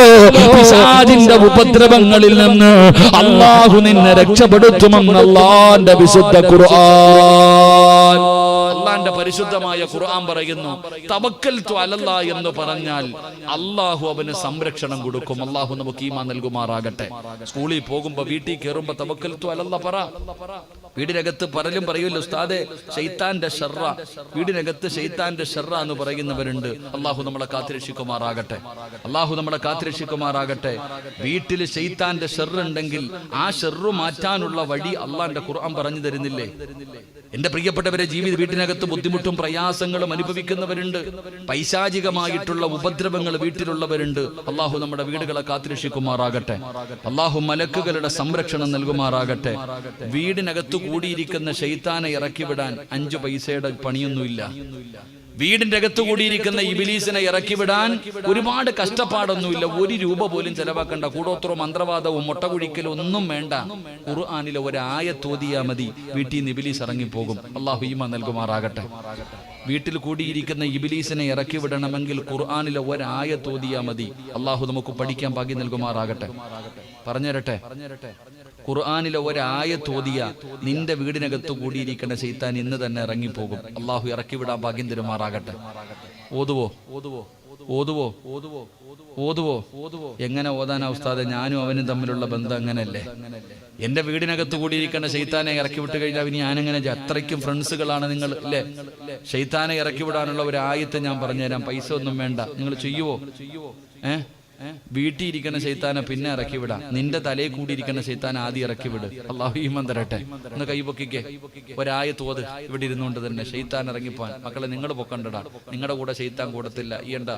പിശാചിന്റെ ഉപദ്രവങ്ങളിൽ നിന്ന് അല്ലാഹു നിന്നെ രക്ഷപ്പെടുത്തുമെന്ന് അല്ലാഹുവിന്റെ വിശുദ്ധ ഖുർആൻ, അല്ലാഹുവിന്റെ പരിശുദ്ധമായ ഖുർആൻ പറയുന്നു. തവക്കൽതു അലല്ലാഹ് എന്ന് പറഞ്ഞാൽ അല്ലാഹു അവന് സംരക്ഷണം കൊടുക്കും. അല്ലാഹു നമുക്ക് ഈമാൻ നൽകുമാറാകട്ടെ. സ്കൂളിൽ പോകുമ്പോ, വീട്ടിൽ കയറുമ്പോ തവക്കൽതു അലല്ലാഹ് പറ. വീടിനകത്ത് പലരും പറയുമല്ലോ, ഉസ്താദേ ശൈത്താന്റെ ഷർറ, വീടിനകത്ത് ശൈത്താന്റെ ഷർറ എന്ന് പറയുന്നവരുണ്ട്. അല്ലാഹു നമ്മളെ കാത്തുരക്ഷിക്കുമാറാകട്ടെ. അല്ലാഹു നമ്മളെ കാത്തുരക്ഷിക്കുമാറാകട്ടെ. വീട്ടിൽ ശൈത്താന്റെ ഷർറുണ്ടെങ്കിൽ ആ ഷർറു മാറ്റാനുള്ള വഴി അല്ലാഹുവിന്റെ ഖുർആൻ പറഞ്ഞു തരുന്നില്ലേ? എന്റെ പ്രിയപ്പെട്ടവരെ, വീട്ടിനകത്ത് ബുദ്ധിമുട്ടും പ്രയാസങ്ങളും അനുഭവിക്കുന്നവരുണ്ട്. പൈശാചികമായിട്ടുള്ള ഉപദ്രവങ്ങൾ വീട്ടിലുള്ളവരുണ്ട്. അള്ളാഹു നമ്മുടെ വീടുകളെ കാത്തുരക്ഷിക്കുമാറാകട്ടെ. അള്ളാഹു മലക്കുകളുടെ സംരക്ഷണം നൽകുമാറാകട്ടെ. വീടിനകത്ത് കൂടിയിരിക്കുന്ന ശൈത്താനെ ഇറക്കിവിടാൻ 5 പൈസയുടെ പണിയൊന്നുമില്ല. വീടിന്റെ അകത്ത് കൂടിയിരിക്കുന്ന ഇബിലീസിനെ ഇറക്കിവിടാൻ ഒരുപാട് കഷ്ടപ്പാടൊന്നുമില്ല. 1 രൂപ പോലും ചെലവാക്കണ്ട. കൂടോത്രവും മന്ത്രവാദവും മുട്ടകുഴിക്കലും ഒന്നും വേണ്ട. ഖുർആനിലെ ഒരു ആയത്ത് ഓതിയാ മതി, വീട്ടിൽ നിന്ന് ഇബിലീസ് ഇറങ്ങിപ്പോകും. അള്ളാഹു ഈമാൻ നൽകുമാറാകട്ടെ. വീട്ടിൽ കൂടിയിരിക്കുന്ന ഇബിലീസിനെ ഇറക്കി വിടണമെങ്കിൽ ഖുർആനിലെ ഒരു ആയത്ത് ഓതിയാ മതി. അള്ളാഹു നമുക്ക് പഠിക്കാൻ ഭാഗ്യം നൽകുമാറാകട്ടെ. പറഞ്ഞുതരട്ടെ, ഖുർആനിലെ ഒരു ആയത്ത് ഓതിയ നിന്റെ വീടിനകത്ത് കൂടിയിരിക്കുന്ന ശൈത്താൻ ഇന്ന് തന്നെ ഇറങ്ങിപ്പോകും. അള്ളാഹു ഇറക്കി വിടാൻ ഭാഗ്യം തരുമാറാകട്ടെ. ഓതുവോ? എങ്ങനെ ഓതാനാ ഉസ്താദെ? ഞാനും അവനും തമ്മിലുള്ള ബന്ധം അങ്ങനല്ലേ? എന്റെ വീടിനകത്ത് കൂടിയിരിക്കുന്ന ശൈത്താനെ ഇറക്കി വിട്ട് കഴിഞ്ഞാൽ ഇനി ഞാനെങ്ങനെ? അത്രയ്ക്കും ഫ്രണ്ട്സുകളാണ് നിങ്ങൾ അല്ലേ? ശൈത്താനെ ഇറക്കി വിടാനുള്ള ഒരു ആയത്ത് ഞാൻ പറഞ്ഞുതരാം. പൈസ ഒന്നും വേണ്ട. നിങ്ങൾ ചെയ്യുവോ? വീട്ടിൽ ഇരിക്കുന്ന ശൈത്താനെ പിന്നെ ഇറക്കി വിടാം. നിന്റെ തലയിൽ കൂടിയിരിക്കുന്ന ശൈത്താൻ ആദ്യം ഇറക്കി വിട്. അള്ളാഹു ഈമാൻ തരട്ടെ. ഒന്ന് കൈപൊക്കിക്കേ. ഒരായത്ത് ഓത്. ഇവിടെ ഇരുന്നുകൊണ്ട് തന്നെ ശൈത്താൻ ഇറങ്ങിപ്പോൻ. മക്കളെ, നിങ്ങൾ പൊക്കണ്ടടാ. നിങ്ങളുടെ കൂടെ ശൈത്താൻ കൂടത്തില്ല. ഈയണ്ട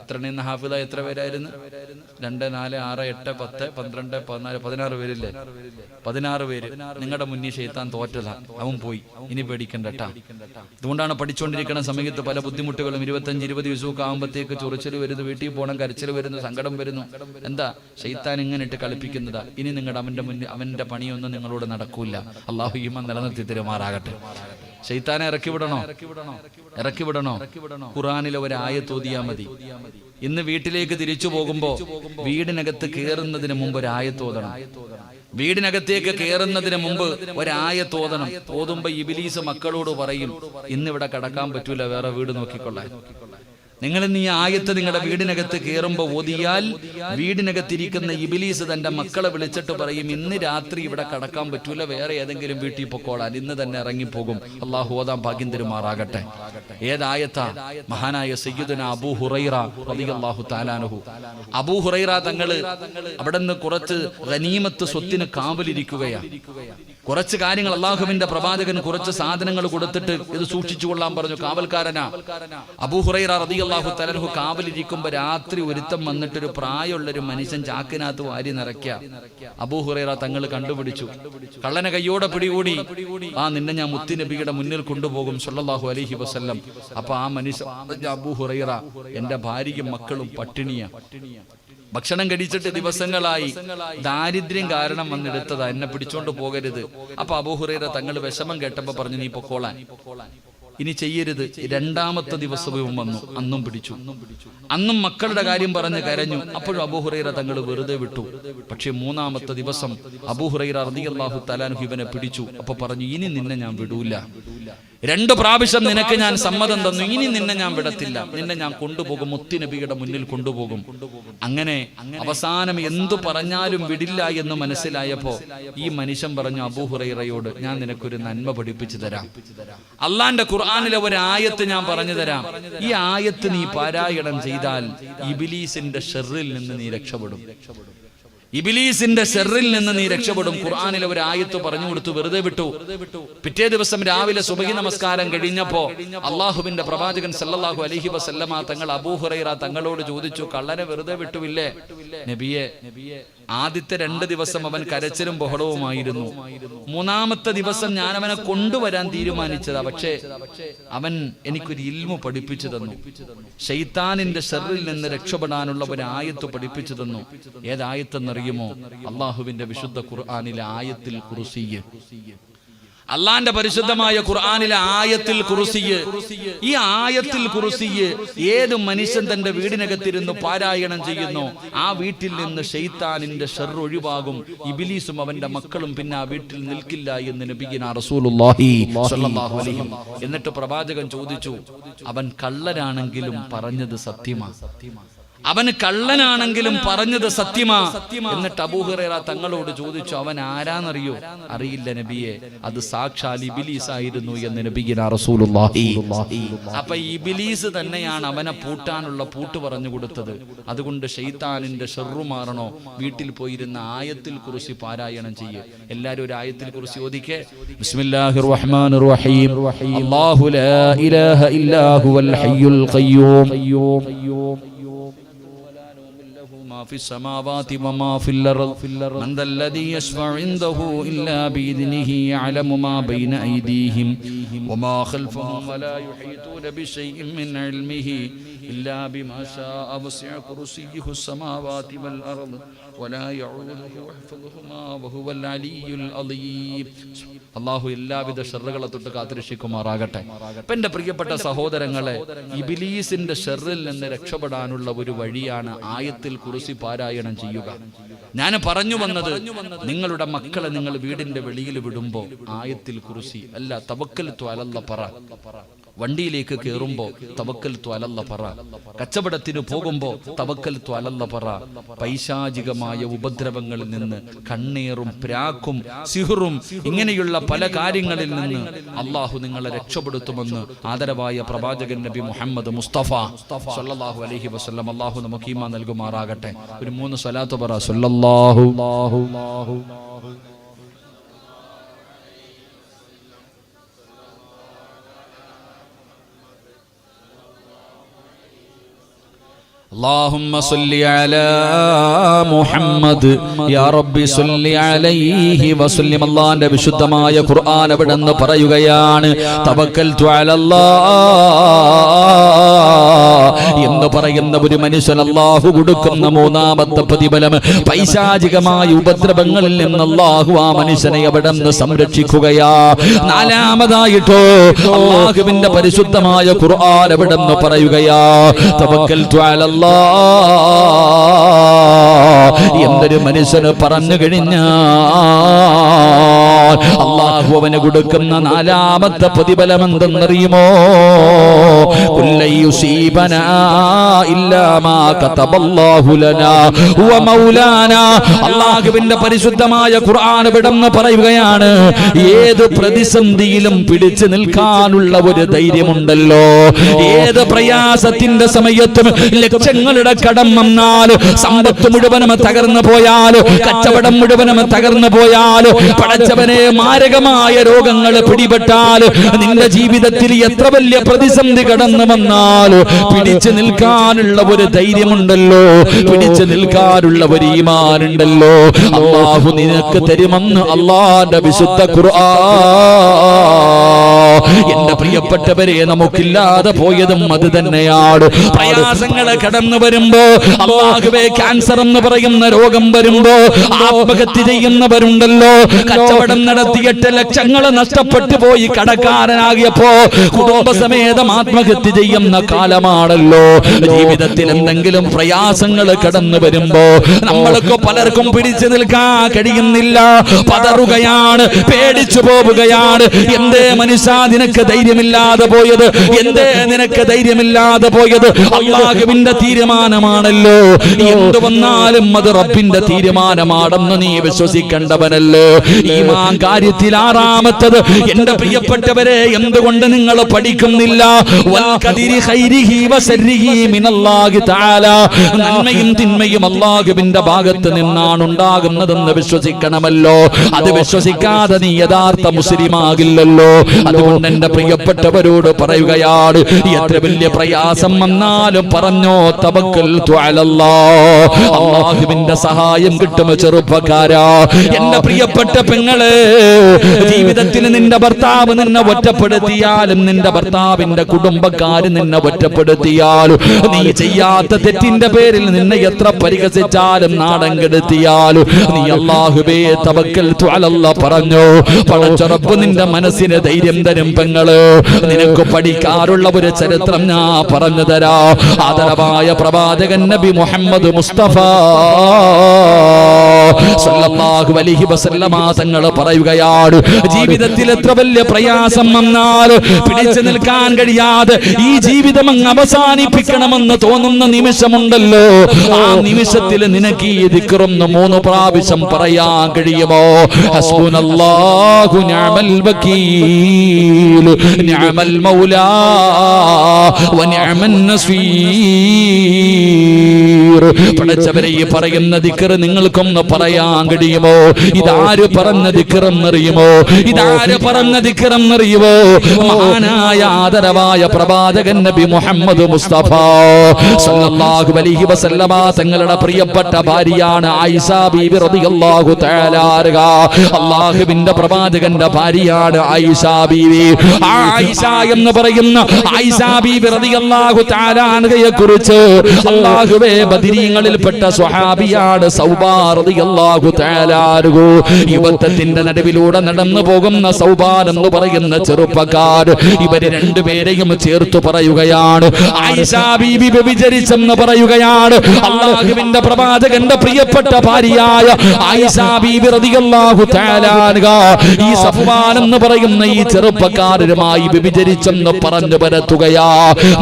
എത്ര നിന്ന് ഹാഫിദ എത്ര പേരായിരുന്നു? 2, 4, 6, 8, 10, 12, 14, 16 പേരില്ലേ? 16 പേര്. നിങ്ങളുടെ മുന്നിൽ ശൈത്താൻ തോറ്റതാ. അവൻ പോയി. ഇനി പേടിക്കണ്ടട്ടാ. അതുകൊണ്ടാണ് പഠിച്ചുകൊണ്ടിരിക്കുന്ന സമയത്ത് പല ബുദ്ധിമുട്ടുകളും 25-20 ദിവസമൊക്കെ ആകുമ്പോഴത്തേക്ക് ചൊറിച്ചൽ വരുന്നു, വീട്ടിൽ പോകണം, കരച്ചിൽ വരുന്നു, സങ്കടം വരുന്നു. എന്താ? ശൈത്താൻ ഇങ്ങനെ ഇട്ട് കളിപ്പിക്കുന്നതാ. ഇനി നിങ്ങളുടെ അവന്റെ പണിയൊന്നും നിങ്ങളോട് നടക്കൂല. അള്ളാഹു ഈമാൻ നിലനിർത്തി തരുമാറാകട്ടെ. ശൈത്താനെ ഇറക്കി വിടണോ? ഖുർആനിലെ ഒരു ആയത്ത് ഓതിയാ മതി. ഇന്ന് വീട്ടിലേക്ക് തിരിച്ചു പോകുമ്പോ വീടിനകത്ത് കയറുന്നതിന് മുമ്പ് ഒരു ആയത്ത് ഓതണം. വീടിനകത്തേക്ക് കയറുന്നതിന് മുമ്പ് ഒരായത്ത് ഓതണം. ഓതുമ്പോ ഇബിലീസ് മക്കളോട് പറയും, ഇന്നിവിടെ കടക്കാൻ പറ്റൂല, വേറെ വീട് നോക്കിക്കൊള്ളാൻ. നിങ്ങൾ ഇന്ന് ഈ ആയത്ത് നിങ്ങളുടെ വീടിനകത്ത് കയറുമ്പോൾ ഓതിയാൽ വീടിനകത്തിരിക്കുന്ന ഇബിലീസ് തന്റെ മക്കളെ വിളിച്ചിട്ട് പറയും, ഇന്ന് രാത്രി ഇവിടെ കടക്കാൻ പറ്റൂല, വേറെ ഏതെങ്കിലും വീട്ടിൽ പൊക്കോളാൻ, ഇന്ന് തന്നെ ഇറങ്ങിപ്പോകും. അള്ളാഹു ഓതാൻ ഭാഗ്യം തരുമാറാകട്ടെ. ഏതായത്താ? മഹാനായ സയ്യിദുന അബൂ ഹുറൈറ റളിയല്ലാഹു തആല അൻഹു. അബൂ ഹുറൈറ തങ്ങള് അവിടെ നിന്ന് കുറച്ച് ഗനീമത്ത് സ്വത്തിന് കാവലിരിക്കുകയാണ്. കുറച്ച് കാര്യങ്ങൾ അള്ളാഹുവിന്റെ പ്രവാചകൻ കുറച്ച് സാധനങ്ങൾ കൊടുത്തിട്ട് ഇത് സൂക്ഷിച്ചു കൊള്ളാൻ പറഞ്ഞു. കാവൽക്കാരനാ അബൂ ഹുറൈറ റളിയല്ലാഹു തആല അൻഹു. കാവലിരിക്കുമ്പോ രാത്രി ഒരുത്തം വന്നിട്ടൊരു പ്രായമുള്ളൊരു മനുഷ്യൻ ചാക്കിനകത്ത് വാരി നിറയ്ക്ക. അബൂ ഹുറൈറ തങ്ങൾ കണ്ടുപിടിച്ചു. കള്ളനെ കയ്യോടെ പിടികൂടി. നിന്നെ ഞാൻ മുത്തുനബിയുടെ മുന്നിൽ കൊണ്ടുപോകും സല്ലല്ലാഹു അലൈഹി വസല്ലം. അപ്പൊ ആ മനുഷ്യൻ അബൂ ഹുറൈറ, എന്റെ ഭാര്യയും മക്കളും പട്ടിണിയാ, ഭക്ഷണം കഴിച്ചിട്ട് ദിവസങ്ങളായി, ദാരിദ്ര്യം കാരണം വന്നെടുത്തതാ, എന്നെ പിടിച്ചോണ്ട് പോകരുത്. അപ്പൊ അബൂ ഹുറൈറ തങ്ങൾ വിഷമം കേട്ടപ്പോ പറഞ്ഞു, നീ പൊക്കോളാൻ, ഇനി ചെയ്യരുത്. 2ാമത്തെ ദിവസവും വന്നു, അന്നും പിടിച്ചു. അന്നും മക്കളുടെ കാര്യം പറഞ്ഞ് കരഞ്ഞു. അപ്പോഴും അബൂ ഹുറൈറ തങ്ങൾ വെറുതെ വിട്ടു. പക്ഷെ 3ാമത്തെ ദിവസം അബൂ ഹുറൈറ റളിയല്ലാഹു തആല അൻഹു ഇവനെ പിടിച്ചു. അപ്പൊ പറഞ്ഞു, ഇനി നിന്നെ ഞാൻ വിടൂല. 2 പ്രാവശ്യം നിനക്ക് ഞാൻ സമ്മതം തന്നു, ഇനി നിന്നെ ഞാൻ വിടത്തില്ല, നിന്നെ ഞാൻ കൊണ്ടുപോകും, മുത്തുനബിയുടെ മുന്നിൽ കൊണ്ടുപോകും. അങ്ങനെ അവസാനം എന്തു പറഞ്ഞാലും വിടില്ല എന്ന് മനസ്സിലായപ്പോ ഈ മനുഷ്യൻ പറഞ്ഞു അബൂ ഹുറൈറയോട്, ഞാൻ നിനക്കൊരു നന്മ പഠിപ്പിച്ചു തരാം. അള്ളാന്റെ ഖുർആനിലെ ഒരു ആയത്ത് ഞാൻ പറഞ്ഞു തരാം. ഈ ആയത്ത് നീ പാരായണം ചെയ്താൽ ഇബ്ലീസിന്റെ ഷർറിൽ നിന്ന് നീ രക്ഷപ്പെടും. ഇബ്ലീസിന്റെ ഷർറിൽ നിന്ന് നീ രക്ഷപ്പെടും. ഖുർആനിലെ ഒരു ആയത്ത് പറഞ്ഞു കൊടുത്തു, വെറുതെ വിട്ടു. പിറ്റേ ദിവസം രാവിലെ സുബഹി നമസ്കാരം കഴിഞ്ഞപ്പോ അള്ളാഹുവിന്റെ പ്രവാചകൻ സല്ലല്ലാഹു അലൈഹി വസല്ലമ തങ്ങൾ അബൂ ഹുറൈറ തങ്ങളോട് ചോദിച്ചു, കള്ളനെ വെറുതെ വിട്ടുവില്ലേ? നബിയെ, ആദ്യത്തെ 2 ദിവസം അവൻ കരച്ചിലും ബഹളവുമായിരുന്നു. 3ാമത്തെ ദിവസം ഞാൻ അവനെ കൊണ്ടുവരാൻ തീരുമാനിച്ചതാ. പക്ഷേ അവൻ എനിക്കൊരു ഇൽമു പഠിപ്പിച്ചു തന്നു. ശൈത്താനിന്റെ ഷർറിൽ നിന്ന് രക്ഷപ്പെടാനുള്ള ഒരു ആയത്ത് പഠിപ്പിച്ചു തന്നു. ഏതായത്തെന്നറിയുമോ? അള്ളാഹുവിന്റെ വിശുദ്ധ ഖുർആനിലെ ആയത്തുൽ കുർസി. അള്ളാന്റെ പരിശുദ്ധമായ ഖുർആനിലെ ആയത്തുൽ കുർസി. ഈ ആയത്തുൽ കുർസി ഏത് മനുഷ്യൻ തന്റെ വീടിനകത്തിരുന്ന് പാരായണം ചെയ്യുന്നോ ആ വീട്ടിൽ നിന്ന് ശൈത്താനിന്റെ ഷർറ് ഒഴിവാകും. ഇബ്ലീസും അവന്റെ മക്കളും പിന്നെ ആ വീട്ടിൽ നിൽക്കില്ല എന്ന് നബിയുനാ റസൂലുള്ളാഹി സ്വല്ലല്ലാഹു അലൈഹി. എന്നിട്ട് പ്രവാചകൻ ചോദിച്ചു, അവൻ കള്ളനാണെങ്കിലും പറഞ്ഞത് സത്യമാ? അവന് കള്ളനാണെങ്കിലും പറഞ്ഞത് സത്യമാ. എന്നിട്ട് അബൂ ഹുറൈറ തങ്ങളോട് ചോദിച്ചു, അവൻ ആരാന്നറിയോ? അറിയില്ല നബിയെ, അത് സാക്ഷാൽ ഇബ്ലീസ് ആയിരുന്നു എന്ന് നബിയിന റസൂലുള്ളാഹി. അപ്പൊ ഇബ്ലീസ് തന്നെയാണ് അവനെ പൂട്ടാനുള്ള പൂട്ട് പറഞ്ഞു കൊടുത്തത്. അതുകൊണ്ട് ശൈത്താനിന്റെ ഷർറു മാറണോ, വീട്ടിൽ പോയിരുന്ന ആയത്തുൽ കുർസി പാരായണം ചെയ്യേ. എല്ലാരും ഒരു ആയത്തുൽ കുർസി ഓതിക്കേ. ബിസ്മില്ലാഹിർ റഹ്മാനിർ റഹീം. അല്ലാഹു ലാ ഇലാഹ ഇല്ലാ ഹുവൽ ഹയ്യുൽ ഖയ്യൂം في السماوات وما في الأرض من ذا الذي يشفع عنده إلا بإذنه يعلم ما بين أيديهم وما خلفهم ولا يحيطون بشيء من علمه إلا بما شاء وسع كرسيه السماوات والأرض ولا يعوده حفظهما وهو العلي العظيم. അള്ളാഹു എല്ലാവിധ ഷർറുകളെ തൊട്ട് കാത്തുരക്ഷിക്കുമാറാകട്ടെ. ഇപ്പം എൻ്റെ പ്രിയപ്പെട്ട സഹോദരങ്ങളെ, ഇബ്ലീസിന്റെ ഷർറിൽ നിന്ന് രക്ഷപ്പെടാനുള്ള ഒരു വഴിയാണ് ആയത്തുൽ കുർസി പാരായണം ചെയ്യുക. ഞാൻ പറഞ്ഞു വന്നത്, നിങ്ങളുടെ മക്കളെ നിങ്ങൾ വീടിന്റെ വെളിയിൽ വിടുമ്പോൾ ആയത്തുൽ കുർസി അല്ല തവക്കൽതു അലല്ലാഹ് പറ. വണ്ടിയിലേക്ക് കയറുമ്പോ തവക്കൽതു അലല്ലാഹ് പറ. കച്ചവടത്തിന് പോകുമ്പോ തവക്കൽതു അലല്ലാഹ് പറ. പൈശാചികമായ ഉപദ്രവങ്ങളിൽ നിന്ന്, കണ്ണീറും പ്രാക്കും സിഹ്റും ഇങ്ങനെയുള്ള പല കാര്യങ്ങളിൽ നിന്ന് അള്ളാഹു നിങ്ങളെ രക്ഷപ്പെടുത്തുമെന്ന് ആദരവായ പ്രവാചകൻ നബി മുഹമ്മദ് മുസ്തഫ സല്ലല്ലാഹു അലൈഹി വസല്ലം അള്ളാഹു നമുക്ക് ഈമാൻ നൽകുമാറാകട്ടെ. ഒരു 3 സ്വലാത്ത് പറ. സല്ലല്ലാഹു اللهم صل على محمد يا رب صل عليه وسلم. അല്ലാഹുവിന്റെ വിശുദ്ധമായ ഖുർആൻ അവിടെന്ന് പറയുകയാണ്, തവക്കൽതു അലല്ലാഹ് എന്ന് പറയുന്ന ഒരു മനുഷ്യൻ അല്ലാഹു കൊടുക്കുന്ന 3ാമത്തെ പ്രതിഫലം, പൈശാചികമായ ഉപദ്രവങ്ങളിൽ നിന്ന് അല്ലാഹു ആ മനുഷ്യനെ അവിടെന്ന് സംരക്ഷിക്കുകയാ. 4ാമതായിട്ടോ അല്ലാഹുവിന്റെ പരിശുദ്ധമായ ഖുർആൻ അവിടെന്ന് പറയുകയാ, തവക്കൽതു അലല്ലാഹ് എന്തൊരു മനുഷ്യന് പറഞ്ഞു കഴിഞ്ഞാൽ അല്ലാഹു അവന് കൊടുക്കുന്ന 4ാമത്തെ പ്രതിഫലം എന്തെന്നറിയുമോ? കുല്ലൻ യുസീബനാ ഇല്ലാ മാ കതബല്ലാഹു ലനാ ഹുവ മൗലാനാ. അല്ലാഹുവിന്റെ പരിശുദ്ധമായ ഖുർആൻ വിടന്ന് പറയുകയാണ്, ഏത് പ്രതിസന്ധിയിലും പിടിച്ചു നിൽക്കാനുള്ള ഒരു ധൈര്യമുണ്ടല്ലോ. ഏത് പ്രയാസത്തിന്റെ സമയത്തും ലക്ഷങ്ങളുടെ കടം വന്നാൽ, സമ്പത്ത് മുഴുവനും തകർന്നു പോയാൽ, കച്ചവടം മുഴുവനും തകർന്നു പോയാൽ, പടച്ചവനെ മാരകമായ രോഗങ്ങൾ പിടിപെട്ടാൽ, നിന്റെ ജീവിതത്തിൽ എത്ര വലിയ പ്രതിസന്ധി കടന്നു വന്നാൽ പിടിച്ചു നിൽക്കാനുള്ള ഒരു ധൈര്യമുണ്ടല്ലോ, പിടിച്ചു നിൽക്കാനുള്ള ഒരു ഈമാനുണ്ടല്ലോ. അല്ലാഹു നിനക്ക് തരുമെന്ന് അല്ലാഹുവിന്റെ വിശുദ്ധ ഖുർആൻ. എന്റെ പ്രിയപ്പെട്ടവരെ, നമുക്കില്ലാതെ പോയതും അത് തന്നെയാണ്. പ്രയാസങ്ങളെ കടന്നു വരുമ്പോ, അല്ലാഹുവേ ക്യാൻസർ എന്ന് പറയുന്ന രോഗം വരുമ്പോ ആത്മഹത്യ ചെയ്യുന്നവരുണ്ടല്ലോ. കച്ചവടം നടത്തിയിട്ട് ലക്ഷങ്ങൾ നഷ്ടപ്പെട്ടു പോയി കടക്കാരനാകിയപ്പോ കുടുംബസമേതം ആത്മഹത്യ ചെയ്യുന്ന കാലമാണല്ലോ. ജീവിതത്തിൽ എന്തെങ്കിലും പ്രയാസങ്ങൾ കടന്നു വരുമ്പോ നമ്മൾക്ക് പലർക്കും പിടിച്ചു നിൽക്കാൻ കഴിയുന്നില്ല, പതറുകയാണ്, പേടിച്ചു പോവുകയാണ്. എന്തേ മനുഷ്യ നിനക്ക് ധൈര്യമില്ലാതെ പോയത്? എന്തേ നിനക്ക് ധൈര്യമില്ലാതെ പോയത്? അല്ലാഹുവിന്റെ തീരുമാനമാണല്ലോ. എന്ത് വന്നാലും അത് റബ്ബിന്റെ തീരുമാനമാണെന്ന് നീ വിശ്വസിക്കേണ്ടവനല്ലോ. ഈമാൻ കാര്യത്തിൽ 6ാമത്തത്, എന്റെ പ്രിയപ്പെട്ടവരെ, എന്തുകൊണ്ട് നിങ്ങൾ പഠിക്കുന്നില്ല? നന്മയും തിന്മയും അല്ലാഹുവിന്റെ ഭാഗത്ത് നിന്നാണ് ഉണ്ടാകുന്നതെന്ന് വിശ്വസിക്കണമല്ലോ. അത് വിശ്വസിക്കാതെ നീ യഥാർത്ഥ മുസ്ലിം ആകില്ലല്ലോ. അതുകൊണ്ട് എന്റെ പ്രിയപ്പെട്ടവരോട് പറയുകയാണ്, എത്ര വലിയ പ്രയാസം വന്നാലും പറഞ്ഞോ തവക്കൽതു അലല്ലാഹ്. അല്ലാഹുവിന്റെ സഹായം കിട്ടും ചെറുപ്പക്കാരാ. എന്റെ പ്രിയപ്പെട്ട പെങ്ങളെ, ജീവിതത്തിൽ നിന്റെ ഭർത്താവ് നിന്നെ ഒറ്റപ്പെടുത്തിയാലും, നിന്റെ ഭർത്താവിന്റെ കുടുംബക്കാര് നിന്നെ ഒറ്റപ്പെടുത്തിയാലും, നീ ചെയ്യാത്ത തെറ്റിന്റെ പേരിൽ നിന്നെ എത്ര പരിഹസിച്ചാലും നാടൻ കെടുത്തിയാലും, നീ അല്ലാഹുവേ തവക്കൽതു അലല്ലാഹ് പറഞ്ഞോ. പടച്ച റബ്ബ് നിന്റെ മനസ്സിന് ധൈര്യം തരും പെങ്ങള്. നിനക്ക് പഠിക്കാറുള്ള ഒരു ചരിത്രം ഞാൻ പറഞ്ഞു തരാ. ആദരവായ പ്രവാചകൻ നബി മുഹമ്മദ് മുസ്തഫ സല്ലല്ലാഹു അലൈഹി വസല്ലമ തങ്ങൾ പറയുക പറയുകയാണ്, ജീവിതത്തിൽ എത്ര വലിയ പ്രയാസം വന്നാൽ പിടിച്ചു നിൽക്കാൻ കഴിയാതെ ഈ ജീവിതം അങ്ങ് അവസാനിപ്പിക്കണമെന്ന് തോന്നുന്ന നിമിഷമുണ്ടല്ലോ, ആ നിമിഷത്തിൽ നിനക്ക് ഈ ദിക്റൊന്ന് 3 പ്രാവശ്യം പറയാൻ കഴിയുമോ? ഹസ്ബുനല്ലാഹു നിഅമൽ വകീൽ നിഅമൽ മൗലാ വ നിഅമൻ നസീർ. പടച്ചവരെ, ഈ പറയുന്ന ദിക്ർ നിങ്ങൾക്കൊന്ന് പറയാൻ കഴിയുമോ? ഇതാര് പറഞ്ഞ ദിക്റെന്നറിയുമോ? ഇതാര് പറഞ്ഞ ദിക്റെന്നറിയുമോ? മഹാനായ ആദരവായ പ്രവാചകൻ നബി മുഹമ്മദ് മുസ്തഫ സല്ലല്ലാഹു അലൈഹി വസല്ലമ തങ്ങളുടെ പ്രിയപ്പെട്ട ഭാര്യയാണ് ആയിഷ ബീബി റളിയല്ലാഹു തആല അൻഹ. അല്ലാഹുവിന്റെ പ്രവാചകന്റെ ഭാര്യയാണ് ആയിഷ ബീവി. ആ ആയിഷ എന്ന് പറയുന്ന ആയിഷ ബീബി റളിയല്ലാഹു തആല അൻഹയെ കുറിച്ച് അല്ലാഹുവേ ബദരീങ്ങളിൽപ്പെട്ട സ്വഹാബിയാണ് സൗബാ റളിയല്ലാഹു തആല അൻഹ. യുവത്വത്തിന്റെ നടുവിലൂടെ നടന്നു പോകുന്ന സൗബാൻ എന്ന് പറയുന്ന ചെറുപ്പക്കാർ, ഇവര് രണ്ടുപേരെയും ചേർത്ത് പറയുകയാണ്, ആയിഷ ബീബി വ്യഭിചരിച്ചെന്ന് പറയുകയാണ്. അല്ലാഹുവിന്റെ പ്രവാചകന്റെ പ്രിയപ്പെട്ട ഭാര്യയായ ആയിഷ ബീബി റളിയല്ലാഹു തആല അൻഹ ഈ സഫ്വാൻ എന്ന് പറയുന്ന ഈ ചെറുപ്പക്കാരുമായി വ്യഭിചരിച്ചെന്ന് പറഞ്ഞു പരത്തുകയാ.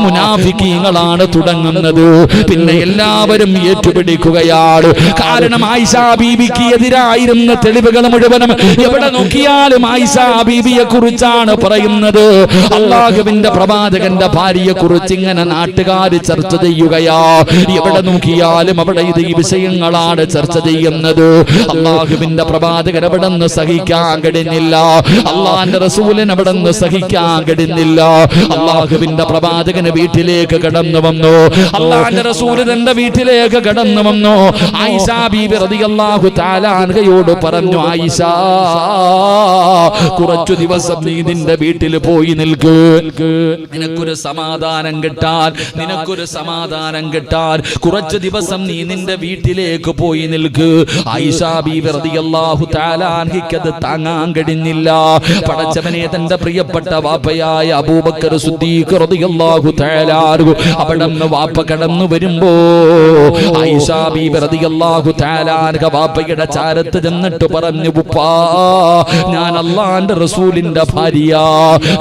മുനാഫിക്കീങ്ങളാണ് തുടങ്ങുന്നത്, പിന്നെ എല്ലാവരും ഏറ്റുപിടിക്കുകയാണ്. കാരണം ആയിഷ ബീബിക്ക് എതിരായിരുന്ന തെളിവുകൾ മുഴുവനും എവിടെ നോക്കിയാലും ആയിഷ ബീബിയെ കുറിച്ചാണ് പറയുന്നത്. അല്ലാഹുവിന്റെ പ്രവാചകന്റെ ഭാര്യയെ കുറിച്ച് ഇങ്ങനെ നാട്ടുകാർ ചർച്ച ചെയ്യുകയാ. എവിടെ നോക്കിയാലും അവിടെ ഇത് ഈ വിഷയങ്ങളാണ് ചർച്ച ചെയ്യുന്നത്. അല്ലാഹുവിന്റെ പ്രവാചകൻ അവിടെ നിന്ന് സഹിക്കാൻ കഴിഞ്ഞില്ല, അള്ളാന്റെ റസൂലിന് അവിടെ നിന്ന് സഹിക്കാൻ കഴിഞ്ഞില്ല. അല്ലാഹുവിന്റെ പ്രവാചകന് വീട്ടിലേക്ക് കടന്നു വന്നു, അള്ളാന്റെ റസൂൽ തന്റെ വീട്ടിലേക്ക് കടന്നു വന്നു. ആയിഷ ബീബി റളിയല്ലാഹു തആല അൻഹയോട് പറഞ്ഞു, ആയിഷ, കുറച്ചു ദിവസം നീ നിന്റെ വീട്ടിൽ പോയി നിൽക്ക്, നിനക്കൊരു സമാധാനം കിട്ടാൻ, നിനക്കൊരു സമാധാനം കിട്ടാൻ കുറച്ചു ദിവസം നീ നിന്റെ വീട്ടിലേക്ക് പോയി നിൽക്ക്. ആയിഷ ബീബി റളിയല്ലാഹു തആല അൻഹയ്ക്ക് അത് താങ്ങാൻ കഴിഞ്ഞില്ല. പടച്ചവനെ, തന്റെ പ്രിയപ്പെട്ട വാപ്പയായ അബൂബക്കർ സിദ്ദീഖ് റളിയല്ലാഹു തആല അൻഹു അവിടുന്ന് വാപ്പ കടന്നു വരുമ്പോ ആയിഷ ബീബി റളിയല്ലാഹു തആല അൻഹ വാപ്പയുടെ ചാരത്ത് ചെന്നിട്ട് പറഞ്ഞു, ഉപ്പാ, ഞാൻ അല്ലാഹുവിന്റെ റസൂലിന്റെ ഭാര്യ,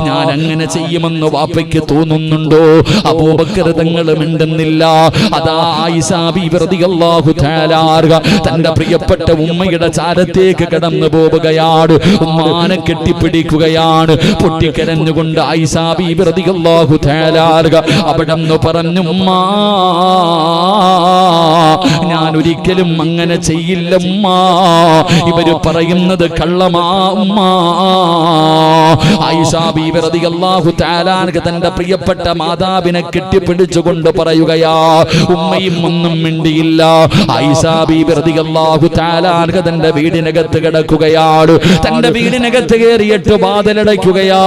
ഞാൻ അങ്ങനെ ചെയ്യുമെന്ന് വാപ്പയ്ക്ക് തോന്നുന്നുണ്ടോ? അബൂബക്കർ തങ്ങൾ മിണ്ടുന്നില്ല. അതാ ആയിഷ ബീബി റളിയല്ലാഹു തആല അൻഹ തന്റെ പ്രിയപ്പെട്ട ഉമ്മയുടെ ചാരത്തേക്ക് കടന്നു പോവുകയാണ്. ഉമ്മാനെ കെട്ടിപ്പിടിക്കുകയാണ്. പൊട്ടിക്കരഞ്ഞുകൊണ്ട് ആയിഷ ബീബി റളിയല്ലാഹു തആല അൻഹ അവിടുന്ന് പറഞ്ഞു, ഉമ്മാ, ഞാൻ ഒരിക്കലും അങ്ങനെ ചെയ്യില്ല ഉമ്മാ, ഇവര് പറയുന്നത് കള്ളമാ ഉമ്മാ. ആയിഷ ബീബി റളിയല്ലാഹു തആല അൻഹ തന്റെ പ്രിയപ്പെട്ട മാതാവിനെ കെട്ടിപ്പിടിച്ചുകൊണ്ട് പറയുകയാ. ഉമ്മയും ഒന്നും മിണ്ടിയില്ല. ആയിഷ ബീബി റളിയല്ലാഹു തആല അൻഹ തന്റെ വീടിനകത്ത് കിടക്കുകയാണ്. തന്റെ വീടിനകത്ത് കയറിയിട്ട് വാതിലടയ്ക്കുകയാ.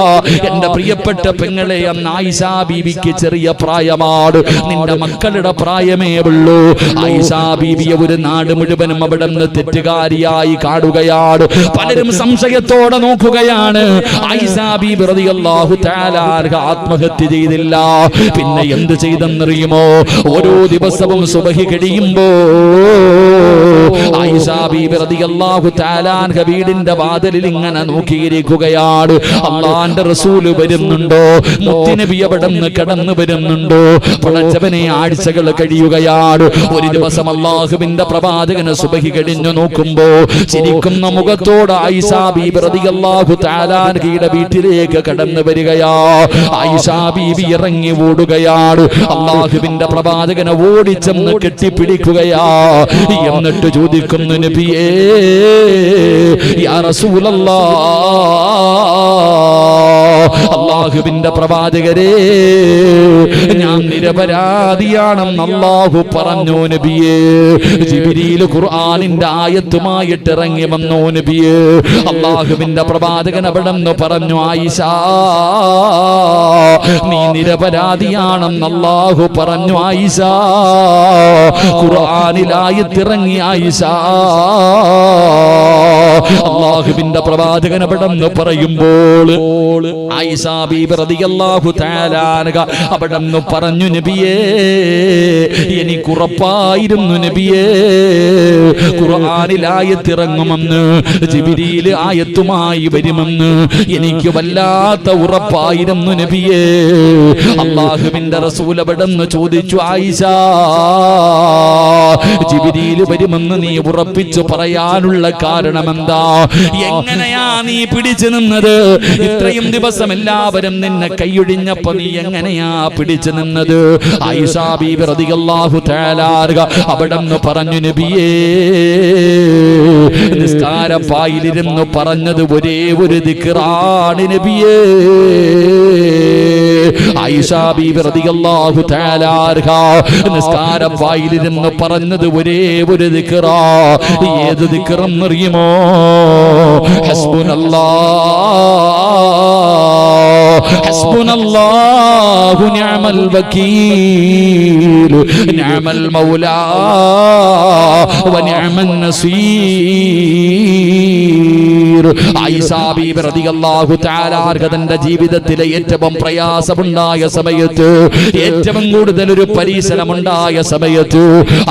എന്റെ പ്രിയപ്പെട്ട പെങ്ങളെ, അന്ന് ആയിഷ ബീബിക്ക് ചെറിയ പ്രായമാണ്, നിന്റെ മക്കളുടെ പ്രായമേ ഉള്ളൂ. ആയിഷ ബീബിയെ ഒരു നാട് മുഴുവനും അവിടെ നിന്ന് തെറ്റുകാരിയായി കാണുകയാണ്. പലരും സംശയത്തോടെ നോക്കുകയാണ്. ആയിഷ ബീബി റളിയല്ലാഹു തആല അൻഹ ആത്മഹത്യ ചെയ്തില്ല. പിന്നെ എന്ത് ചെയ്തെന്നറിയുമോ? ഓരോ ദിവസവും സുബഹി കഴിയുമ്പോ ആയിഷ ബീബി റളിയല്ലാഹു തആല അൻഹ വീടിന്റെ വാതിലിൽ ഇങ്ങനെ നോക്കിയിരിക്കുകയാണ്. അല്ലാഹുവിന്റെ റസൂൽ വരുന്നുണ്ടോ? മുത്തുനബി അവിടെ നിന്ന് കടന്നു വരുന്നുണ്ടോ? പടച്ചവനെ, ആഴ്ചകൾ കഴിയുകയാണ്. ഒരു ദിവസം അല്ലാഹുവിന്റെ പ്രവാചകന് സുബഹി കഴിഞ്ഞു നോക്കുമ്പോ ചിരിക്കുന്ന മുഖത്തോടെ ആയിഷ ബീബി റളിയല്ലാഹു തആല അൻഹയുടെ വീട്ടിലേക്ക് കടന്നു വരികയാ. ആയിഷ ബീബി ഇറങ്ങി ഓടുകയാണ്. അല്ലാഹുവിന്റെ പ്രവാചകനെ ഓടിച്ചെന്ന് കെട്ടിപ്പിടിക്കുകയാ. എന്നിട്ട് ചോദിക്കുന്നു, നബിയേ, യാ റസൂലല്ലാഹ്, അല്ലാഹുവിന്റെ പ്രവാചകരെ, ഞാൻ നിരപരാധിയാണെന്ന് അല്ലാഹു പറഞ്ഞു നബിയേ. ജിബ്രീൽ ഖുർആനിന്റെ ആയത്തുമായിട്ട് ഇറങ്ങി വന്നു നബിയേ. അല്ലാഹുവിന്റെ പ്രവാചകൻ അവിടെ നിന്ന് പറഞ്ഞു, ആയിഷ, നീ നിരപരാധിയാണെന്ന് അല്ലാഹു പറഞ്ഞു. ആയിഷ, ഖുർആനിൽ ആയത്തിറങ്ങി. ആയിഷ, അല്ലാഹുവിന്റെ പ്രവാചകൻ അവിടെ നിന്ന് പറയുമ്പോൾ ആയിഷ ബീബി റളിയല്ലാഹു തആല അൻഹ അവിടെ നിന്ന് പറഞ്ഞു, പറഞ്ഞു, നബിയേ എനിക്കുറപ്പായിരുന്നു നബിയേ ഖുർആനിൽ ആയത്തിറങ്ങുമെന്ന്, ജിബ്രീൽ ആയത്തുമായി വരുമെന്ന് എനിക്ക് വല്ലാത്ത ഉറപ്പായിരുന്നു നബിയേ. അല്ലാഹുവിന്റെ റസൂൽ അവിടെന്ന് ചോദിച്ചു, ആയിഷ ജിബ്രീൽ വരുമെന്ന് നീ ഉറപ്പിച്ചു പറയാനുള്ള കാരണം എന്താ? എങ്ങനെയാ നീ പിടിച്ചു നിന്നത്? ഇത്രയും ദിവസം എല്ലാവരും നിന്നെ കൈയൊഴിഞ്ഞപ്പോ നീ എങ്ങനെയാ പിടിച്ചു നിന്നത്? ആയിഷ ബീബി റളിയല്ലാഹു തആല അവിടെന്ന് പറഞ്ഞു, നബിയേ നിസ്കാരപ്പായിലിരുന്ന് പറഞ്ഞത് ഒരേ ഒരു ദിക്റാണ് നബിയേ. ആയിഷ ബീബി റളിയല്ലാഹു തആല നിസ്കാരപ്പായിലിരുന്ന് പറഞ്ഞത് ഒരേ ഒരു ദിക്റാ. ഏത് ദിക്റെന്ന് അറിയുമോ? ഹസ്ബുനല്ലാഹു നിഅമൽ വകീൽ നിഅമൽ മൗലാ വനിഅമൻ നസീർ. ആയിഷ ബീബി റളിയല്ലാഹു തആല തന്റെ ജീവിതത്തിലെ ഏറ്റവും പ്രയാസമുണ്ടായ സമയത്ത്, ഏറ്റവും കൂടുതൽ ഒരു പരീക്ഷണമുണ്ടായ സമയത്ത്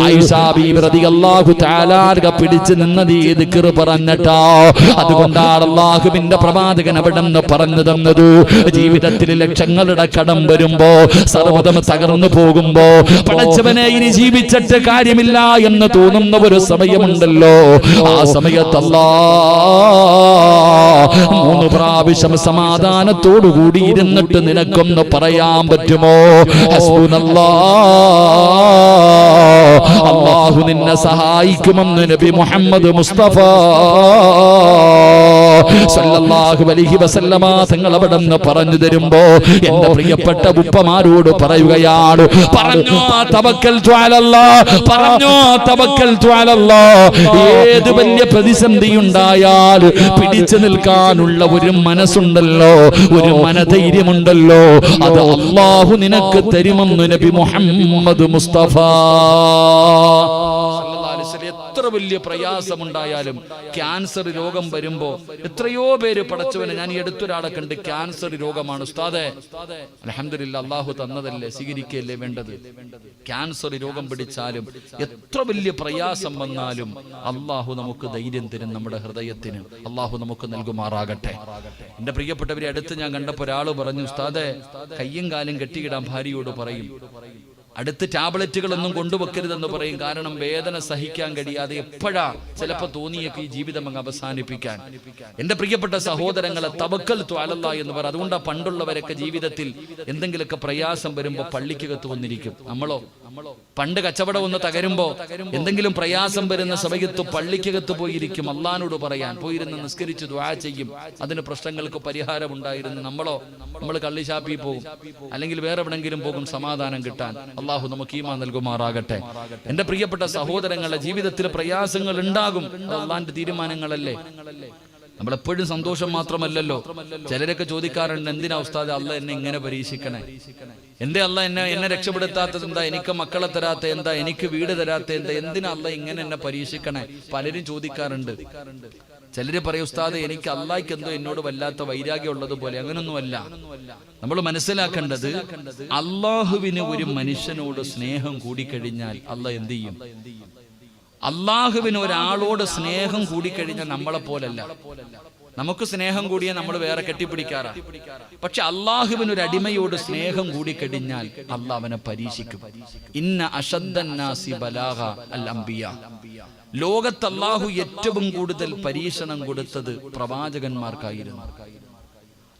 ആയിഷ ബീബി റളിയല്ലാഹു തആല പിടിച്ചു നിന്നത് ഈ ദിക്ർ പറഞ്ഞിട്ടാ. അതുകൊണ്ടാണ് അല്ലാഹുവിന്റെ പ്രവാചകൻ അവിടെന്ന് പറഞ്ഞു തന്നത്, ജീവിതത്തിൽ ലക്ഷങ്ങളുടെ കടം വരുമ്പോ, സർവ്വതം തകർന്നു പോകുമ്പോ, പടച്ചവനെ ഇനി ജീവിച്ചിട്ട് കാര്യമില്ല എന്ന് തോന്നുന്ന ഒരു സമയമുണ്ടല്ലോ, ആ സമയത്ത് അല്ലാഹ് 3 പ്രാവശ്യം സമാധാനത്തോടുകൂടി ഇരുന്നിട്ട് നിനക്കൊന്ന് പറയാൻ പറ്റുമോ? ഹസ്ബുനല്ലാഹ്, അല്ലാഹു നിന്നെ സഹായിക്കുമെന്ന് നബി മുഹമ്മദ് മുസ്തഫ സല്ലല്ലാഹു അലൈഹി വസല്ലമ തങ്ങൾ അവിടെന്ന് പറഞ്ഞു തരുമ്പോ എന്റെ പ്രിയപ്പെട്ട ഉപ്പമാരോട് പറയുകയാണ്, പറഞ്ഞു തവക്കൽതു അലല്ലാഹ്, പറഞ്ഞു തവക്കൽതു അലല്ലാഹ്. ഏത് വലിയ പ്രതിസന്ധി ഉണ്ടായാൽ പിടിച്ചു നിൽക്കാനുള്ള ഒരു മനസ്സുണ്ടല്ലോ, ഒരു മനധൈര്യമുണ്ടല്ലോ, അത് അല്ലാഹു നിനക്ക് തരുമെന്ന് നബി മുഹമ്മദ് മുസ്തഫ. എത്ര വലിയ പ്രയാസമുണ്ടായാലും, ക്യാൻസർ രോഗം വരുമ്പോ എത്രയോ പേര് പടച്ചവനെ, ഞാൻ ഈ അടുത്തൊരാളെ കണ്ട് ക്യാൻസർ രോഗമാണ് ഉസ്താദേ, അൽഹംദുലില്ലാ അല്ലാഹു തന്നതല്ലേ, സ്വീകരിക്കല്ലേ വേണ്ടത്. ക്യാൻസർ രോഗം പിടിച്ചാലും എത്ര വലിയ പ്രയാസം വന്നാലും അല്ലാഹു നമുക്ക് ധൈര്യം തരും, നമ്മുടെ ഹൃദയത്തിന് അല്ലാഹു നമുക്ക് നൽകുമാറാകട്ടെ. എന്റെ പ്രിയപ്പെട്ടവരെ, അടുത്ത് ഞാൻ കണ്ടപ്പോ ഒരാള് പറഞ്ഞു, ഉസ്താദേ കയ്യും കാലും കെട്ടിയിടാൻ ഭാര്യയോട് പറയും, അടുത്ത് ടാബ്ലറ്റുകളൊന്നും കൊണ്ടുവെക്കരുതെന്ന് പറയും. കാരണം വേദന സഹിക്കാൻ കഴിയാതെ എപ്പോഴാ ചിലപ്പോ തോന്നിയൊക്കെ ഈ ജീവിതം അങ്ങ് അവസാനിപ്പിക്കാൻ. എന്റെ പ്രിയപ്പെട്ട സഹോദരങ്ങളെ, തവക്കൽതു അലല്ലാഹ് എന്ന് പറ. അതുകൊണ്ടാ പണ്ടുള്ളവരൊക്കെ ജീവിതത്തിൽ എന്തെങ്കിലുമൊക്കെ പ്രയാസം വരുമ്പോ പള്ളിക്കകത്ത് വന്നിരിക്കും. നമ്മളോ പണ്ട് കച്ചവടം ഒന്ന് തകരുമ്പോ, എന്തെങ്കിലും പ്രയാസം വരുന്ന സമയത്ത് പള്ളിക്കകത്ത് പോയിരിക്കും, അള്ളാനോട് പറയാൻ പോയിരുന്ന് നിസ്കരിച്ച് ദുആ ചെയ്യും, അതിന് പ്രശ്നങ്ങൾക്ക് പരിഹാരം ഉണ്ടായിരുന്നു. നമ്മൾ കള്ളിശാപ്പിൽ പോകും, അല്ലെങ്കിൽ വേറെ എവിടെങ്കിലും പോകും സമാധാനം കിട്ടാൻ. അള്ളാഹു നമുക്ക് ഈമാൻ നൽകുമാറാകട്ടെ. എന്റെ പ്രിയപ്പെട്ട സഹോദരങ്ങളുടെ ജീവിതത്തിൽ പ്രയാസങ്ങൾ ഉണ്ടാകും, അള്ളാന്റെ തീരുമാനങ്ങളല്ലേ. നമ്മളെപ്പോഴും സന്തോഷം മാത്രമല്ലല്ലോ. ചിലരൊക്കെ ചോദിക്കാറുണ്ട്, എന്തിനാ ഉസ്താദ് അള്ളാഹ് എന്നെ ഇങ്ങനെ പരീക്ഷിക്കണേ, എന്റെ അള്ളാഹ് എന്നെ രക്ഷപ്പെടുത്താത്തത് എന്താ, എനിക്ക് മക്കളെ തരാത്ത എന്താ, എനിക്ക് വീട് തരാത്ത എന്താ, എന്തിനാ അള്ളാഹ് ഇങ്ങനെ എന്നെ പരീക്ഷിക്കണേ? പലരും ചോദിക്കാറുണ്ട്. ചിലര് പറയും, ഉസ്താദ് എനിക്ക് അള്ളാഹ്ക്ക് എന്തോ എന്നോട് വല്ലാത്ത വൈരാഗ്യം ഉള്ളതുപോലെ. അങ്ങനൊന്നുമല്ല. നമ്മൾ മനസ്സിലാക്കേണ്ടത്, അള്ളാഹുവിന് ഒരു മനുഷ്യനോട് സ്നേഹം കൂടിക്കഴിഞ്ഞാൽ അള്ളാഹ് എന്ത് ചെയ്യും? അള്ളാഹുവിന് ഒരാളോട് സ്നേഹം കൂടിക്കഴിഞ്ഞാൽ നമ്മളെ പോലല്ല. നമുക്ക് സ്നേഹം കൂടിയാൽ നമ്മൾ വേറെ കെട്ടിപ്പിടിക്കാറാ. പക്ഷെ അള്ളാഹുവിന് ഒരു അടിമയോട് സ്നേഹം കൂടിക്കഴിഞ്ഞാൽ അള്ളാഹ് അവനെ പരീക്ഷിക്കും. ഇന്ന അശദ്ദന്നാസി ബലാഗ അൽ അംബിയാ. ലോകത്ത് അള്ളാഹു ഏറ്റവും കൂടുതൽ പരീക്ഷണം കൊടുത്തത് പ്രവാചകന്മാർക്കായിരുന്നു.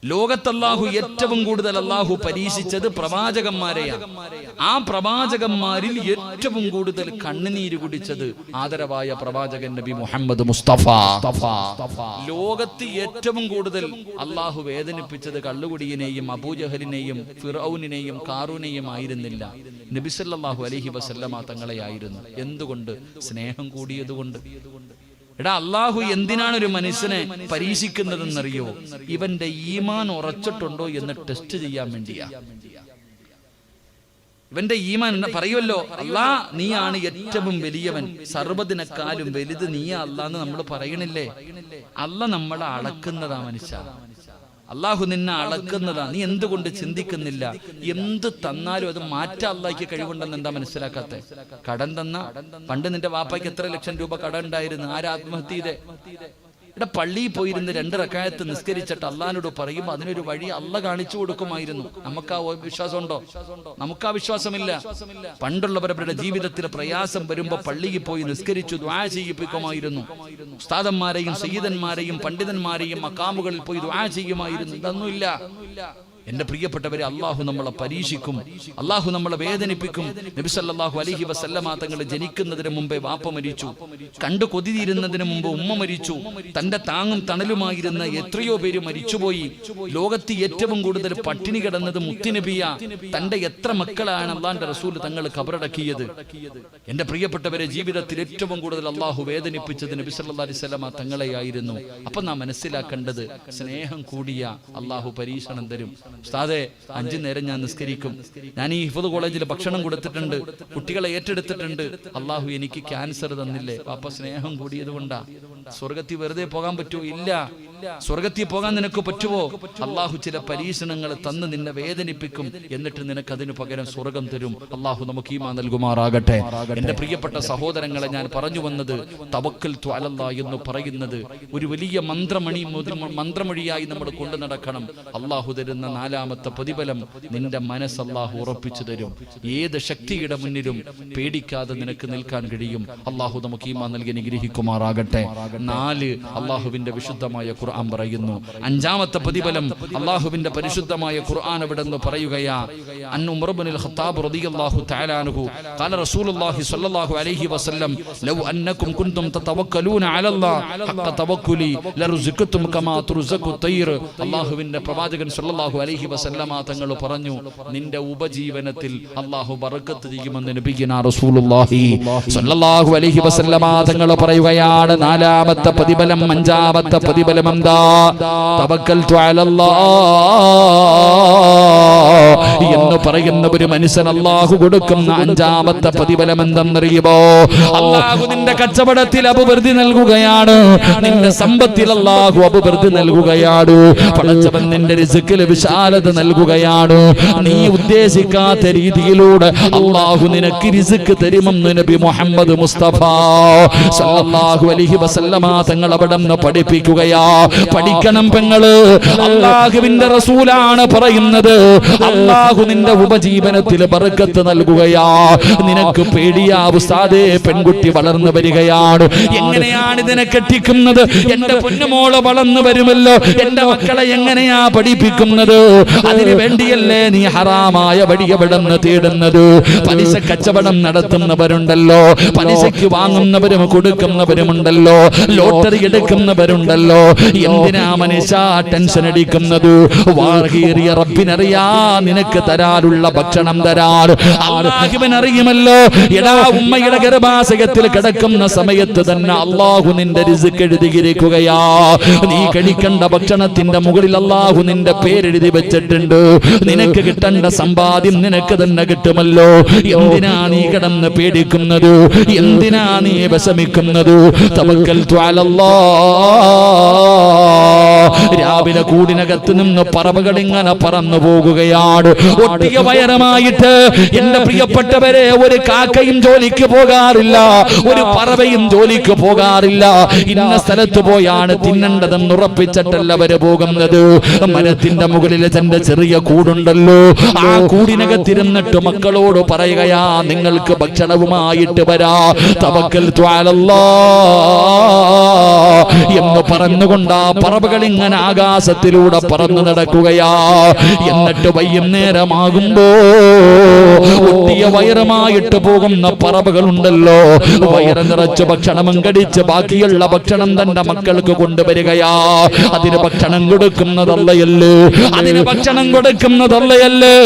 ലോകത്ത് അല്ലാഹു ഏറ്റവും കൂടുതൽ അല്ലാഹു പരീക്ഷിച്ചത് പ്രവാചകന്മാരെയാണ്. ആ പ്രവാചകന്മാരിൽ ഏറ്റവും കൂടുതൽ കണ്ണുനീര് കുടിച്ചത് ആദരവായ പ്രവാചകൻ നബി മുഹമ്മദ് മുസ്തഫ. ലോകത്ത് ഏറ്റവും കൂടുതൽ അല്ലാഹു വേദനിപ്പിച്ചത് കള്ളുകുടിയനെയും അബൂജഹലിനെയും ഫിർഔനിനെയും കാറൂനെയും ആയിരുന്നില്ല, നബി സല്ലല്ലാഹു അലൈഹി വസല്ലമ തങ്ങളെയായിരുന്നു. എന്തുകൊണ്ട്? സ്നേഹം കൂടിയതുകൊണ്ട്. എടാ, അള്ളാഹു എന്തിനാണ് ഒരു മനുഷ്യനെ പരീക്ഷിക്കുന്നതെന്നറിയോ? ഇവന്റെ ഈമാൻ ഉറച്ചിട്ടുണ്ടോ എന്ന് ടെസ്റ്റ് ചെയ്യാൻ വേണ്ടിയാ. ഇവന്റെ ഈമാൻ പറയുമല്ലോ, അല്ലാ നീയാണ് ഏറ്റവും വലിയവൻ, സർവ്വതിനെക്കാളും വലുത് നീയാ അല്ലാന്ന് നമ്മൾ പറയണില്ലേ? അല്ല നമ്മളെ അളക്കുന്നതാ മനുഷ്യ. അള്ളാഹു നിന്നെ അളക്കുന്നതാ. നീ എന്തുകൊണ്ട് ചിന്തിക്കുന്നില്ല? എന്ത് തന്നാലും അത് മാറ്റാൻ അള്ളാഹ്ക്ക് കഴിവുണ്ടെന്ന് എന്താ മനസ്സിലാക്കാത്ത? കടം തന്ന പണ്ട് നിന്റെ വാപ്പയ്ക്ക് എത്ര ലക്ഷം രൂപ കടം ഉണ്ടായിരുന്നു? ആര് ആത്മഹത്യ ചെയ്തേ? ഇവിടെ പള്ളിയിൽ പോയിരുന്ന് 2 റക്അത്ത് നിസ്കരിച്ചിട്ട് അള്ളാഹിനോട് പറയുമ്പോൾ അതിനൊരു വഴി അള്ളാഹ് കാണിച്ചു കൊടുക്കുമായിരുന്നു. നമുക്ക് ആ വിശ്വാസമുണ്ടോ? നമുക്ക് ആ വിശ്വാസമില്ല. പണ്ടുള്ളവരുടെ ജീവിതത്തിൽ പ്രയാസം വരുമ്പോൾ പള്ളിയിൽ പോയി നിസ്കരിച്ചു ദുആ ചെയ്യിപ്പിക്കുമായിരുന്നു. ഉസ്താദന്മാരെയും സയ്യിദന്മാരെയും പണ്ഡിതന്മാരെയും മക്കാമുകളിൽ പോയി ദുആ ചെയ്യുമായിരുന്നു. ഇതൊന്നുമില്ല. എന്റെ പ്രിയപ്പെട്ടവരെ, അള്ളാഹു നമ്മളെ പരീക്ഷിക്കും, അള്ളാഹു നമ്മളെ വേദനിപ്പിക്കും. നബി സല്ലല്ലാഹു അലൈഹി വസല്ലമ തങ്ങൾ ജനിക്കുന്നതിന് മുമ്പേ വാപ്പ മരിച്ചു. കണ്ടു കൊതിയിരുന്നതിന് മുമ്പ് ഉമ്മ മരിച്ചു. തന്റെ താങ്ങും തണലുമായിരുന്ന എത്രയോ പേര് മരിച്ചുപോയി. ലോകത്ത് ഏറ്റവും കൂടുതൽ പട്ടിണി കിടന്നത് മുത്തുനബിയ. തന്റെ എത്ര മക്കളാണ് അള്ളാന്റെ റസൂൽ തങ്ങൾ ഖബറടക്കിയത്? എന്റെ പ്രിയപ്പെട്ടവരെ, ജീവിതത്തിൽ ഏറ്റവും കൂടുതൽ അള്ളാഹു വേദനിപ്പിച്ചത് നബി സല്ലല്ലാഹു അലൈഹി വസല്ലമ തങ്ങളെയായിരുന്നു. അപ്പൊ നാം മനസ്സിലാക്കേണ്ടത്, സ്നേഹം കൂടിയ അള്ളാഹു പരീക്ഷണം തരും. ഉസ്താദേ, 5 നേരം ഞാൻ നിസ്കരിക്കും, ഞാൻ ഈ ഹിഫ്ദ് കോളേജിൽ ഭക്ഷണം കൊടുത്തിട്ടുണ്ട്, കുട്ടികളെ ഏറ്റെടുത്തിട്ടുണ്ട്, അള്ളാഹു എനിക്ക് ക്യാൻസർ തന്നില്ലേ? പാപ്പ സ്നേഹം കൂടിയത് കൊണ്ടാ. സ്വർഗത്തിൽ വെറുതെ പോകാൻ പറ്റുമോ? ഇല്ല. സ്വർഗത്തിൽ പോകാൻ നിനക്ക് പറ്റുമോ? അള്ളാഹു ചില പരീക്ഷണങ്ങൾ തന്ന് നിന്നെ വേദനിപ്പിക്കും, എന്നിട്ട് നിനക്ക് അതിനു പകരം സ്വർഗം തരും. അള്ളാഹു നമുക്ക് ഈമാൻ നൽകുമാറാകട്ടെ. എന്റെ പ്രിയപ്പെട്ട സഹോദരങ്ങളെ, ഞാൻ പറഞ്ഞു വന്നത്, തവക്കൽതു അലല്ലാഹ് എന്ന് പറയുന്നത് ഒരു വലിയ മന്ത്രമൊഴിയായി നമ്മൾ കൊണ്ടു നടക്കണം. അള്ളാഹു തരുന്ന 4ാമത്തെ പ്രതിഫലം നിന്റെ മനസ്സ് അള്ളാഹു ഉറപ്പിച്ചു തരും. ഏത് ശക്തിയുടെ മുന്നിലും പേടിക്കാതെ നിനക്ക് നിൽക്കാൻ കഴിയും. അള്ളാഹു നമുക്ക് ഈമാൻ നൽകി അനുഗ്രഹിക്കുമാറാകട്ടെ. 4 അള്ളാഹുവിന്റെ വിശുദ്ധമായ ഖുർആൻ പറയുന്നു. 5ാമത്തെ പ്രതിഫലം അള്ളാഹുവിന്റെ പരിശുദ്ധമായ ഖുർആൻ അവിടെ നിന്ന് പറയുകയാ. അൻ ഉമർ ഇബ്നുൽ ഖത്താബ് റളിയല്ലാഹു തആല അൻഹു ഖാല റസൂലുള്ളാഹി സ്വല്ലല്ലാഹു അലൈഹി വസല്ലം ലൗ അന്നകും കുൻതും തതവക്കലൂന അലല്ലാഹ് ഹഖ തവക്കുലി ലറുസിഖതും കമാ തുർസഖു തൈർ. അള്ളാഹുവിന്റെ പ്രവാചകൻ സ്വല്ലല്ലാഹു അലൈഹി വസല്ലമ തങ്ങൾ പറഞ്ഞു, നിന്റെ ഉപജീവനത്തിൽ അള്ളാഹു ബറക്കത്ത് ചെയ്യുമെന്ന് നബിയുനാ റസൂലുള്ളാഹി സ്വല്ലല്ലാഹു അലൈഹി വസല്ലമ തങ്ങൾ പറയുകയാണ്. 4ാമത്തെ പ്രതിഫലം, 5ാമത്തെ പ്രതിഫലം എന്താ? തവക്കൽതു അലല്ലാഹ് എന്ന് പറയുന്ന ഒരു മനുഷ്യൻ അള്ളാഹു കൊടുക്കുന്ന 5ാമത്തെ പ്രതിഫലം എന്തെന്നറിയുമോ? അള്ളാഹു നിന്റെ കച്ചവടത്തിൽ അഭിവൃദ്ധി നൽകുകയാണ്, നിന്റെ സമ്പത്തിൽ അള്ളാഹു അഭിവൃദ്ധി നൽകുകയാണ്. പടച്ചവൻ നിന്റെ റിസ്കിൽ വിശാലത നൽകുകയാണ്. നീ ഉദ്ദേശിക്കാത്ത രീതിയിലൂടെ അള്ളാഹു നിനക്ക് റിസ്ക് തരുമെന്ന് നബി മുഹമ്മദ് മുസ്തഫ സല്ലല്ലാഹു അലൈഹി വസല്ലമ തങ്ങൾ അവിടെ നിന്ന് പഠിപ്പിക്കുകയാ. പഠിക്കണം പെങ്ങള്, അള്ളാഹുവിന്റെ റസൂലാണ് പറയുന്നത്. അള്ളാഹു നിന്റെ ഉപജീവനത്തിൽ ബർക്കത്ത് നൽകുകയാ. നിനക്ക് പേടിയാ ഉസ്താദേ, പെൺകുട്ടി വളർന്നു വരികയാണ്, എങ്ങനെയാണ് ഇതിനെ കെട്ടിക്കുന്നത്? എന്റെ പൊന്നുമോള് വളർന്നു വരുമല്ലോ, എന്റെ മക്കളെ എങ്ങനെയാ പഠിപ്പിക്കുന്നത്? അതിനു വേണ്ടിയല്ലേ നീ ഹറാമായ വഴി എവിടെന്ന് തേടുന്നത്? പലിശ കച്ചവടം നടത്തുന്നവരുണ്ടല്ലോ, പലിശയ്ക്ക് വാങ്ങുന്നവരും കൊടുക്കുന്നവരുമുണ്ടല്ലോ, ലോട്ടറി എടുക്കുന്നവരുണ്ടല്ലോ. എന്തിനാ മനുഷ്യ ടെൻഷൻ അടിക്കുന്നത്? വാർഹീറിയ റബ്ബിനറിയാ നിനക്ക് തരാനുള്ള ഭക്ഷണം തരാൻ അല്ലാഹുവിനറിയുമല്ലോ. എടാ, ഉമ്മയുടെ ഗർഭാശയത്തിൽ കിടക്കുന്ന സമയത്ത് തന്നെ അള്ളാഹു നിന്റെ റിസ്ക് എഴുതിയിരിക്കുകയാ. നീ കഴിക്കേണ്ട ഭക്ഷണത്തിന്റെ മുകളിൽ അള്ളാഹു നിന്റെ പേരെഴുതി വെച്ചിട്ടുണ്ട്. നിനക്ക് കിട്ടേണ്ട സമ്പാദ്യം നിനക്ക് തന്നെ കിട്ടുമല്ലോ. എന്തിനാ നീ കിടന്ന് പേടിക്കുന്നത്? എന്തിനാ നീ വിഷമിക്കുന്നത്? തവക്കൽതു അലല്ലാഹ്. രാവിലെ കൂടിനകത്ത് നിന്ന് പറവകൾ ഇങ്ങനെ പറന്നു പോകുകയാണ്, ഒട്ടിയ വയറുമായിട്ട്. എന്റെ പ്രിയപ്പെട്ടവരെ, ഒരു കാക്കയും ജോലിക്ക് പോകാറില്ല, ഒരു പറവയും ജോലിക്ക് പോകാറില്ല. ഇന്ന സ്ഥലത്ത് പോയാണ് തിന്നേണ്ടതെന്ന് ഉറപ്പിച്ചിട്ടല്ല അവര് പോകുന്നത്. മരത്തിന്റെ മുകളിൽ തന്റെ ചെറിയ കൂടുണ്ടല്ലോ, ആ കൂടിനകത്തിരുന്നിട്ട് മക്കളോട് പറയുകയാ, നിങ്ങൾക്ക് ഭക്ഷണവുമായിട്ട് വരാ. തവക്കൽതു അലല്ലാഹ് എന്ന് പറഞ്ഞുകൊണ്ട് ആ പറവകൾ ഇങ്ങനെ ആകാശത്തിലൂടെ പറന്നു നടക്കുകയാ. എന്നിട്ട് വൈകുന്നേരമാകുമ്പോ ഒട്ടിയ വയറുമായിട്ട് പോകുന്ന പറവകളുണ്ടല്ലോ, വയറ് നിറച്ച് ഭക്ഷണം കടിച്ച് ബാക്കിയുള്ള ഭക്ഷണം തന്റെ മക്കൾക്ക് കൊണ്ടുവരികയാ. അതിന് ഭക്ഷണം കൊടുക്കുന്നതല്ലയല്ലേ, അതിന് ഭക്ഷണം കൊടുക്കുന്നതല്ലയല്ലേ.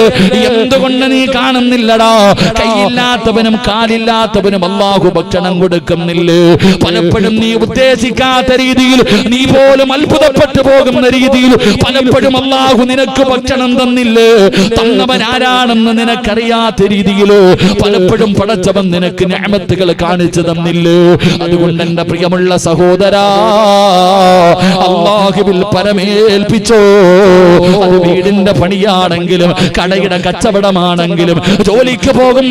എന്തുകൊണ്ട് നീ കാണുന്നില്ലടാ? കൈയില്ലാത്തവനും കാലില്ലാത്തവനും അല്ലാഹു ഭക്ഷണം കൊടുക്കുന്നില്ലേ? പലപ്പോഴും നീ ഉദ്ദേശിക്കാത്ത രീതിയിൽ, നീ പോലും അത്ഭുതപ്പെട്ടു പോകുന്ന രീതിയിൽ പലപ്പോഴും അല്ലാഹു നിനക്ക് ഭക്ഷണം തന്നില്ലേ? തന്നവൻ ആരാണെന്ന് നിനക്കറിയാത്ത രീതിയിൽ തന്നില്ലേ? പലപ്പോഴും പടച്ചവൻ നിനക്ക് നിഅമത്തുകൾ കാണിച്ചു തന്നില്ലേ? അതുകൊണ്ട് എന്റെ പ്രിയമുള്ള സഹോദരാ, അല്ലാഹുവിൽ പരമേൽപ്പിച്ചോ. അത് വീടിന്റെ പണിയാണെങ്കിലും കടയുടെ കച്ചവടമാണെങ്കിലും ജോലിക്ക് പോകും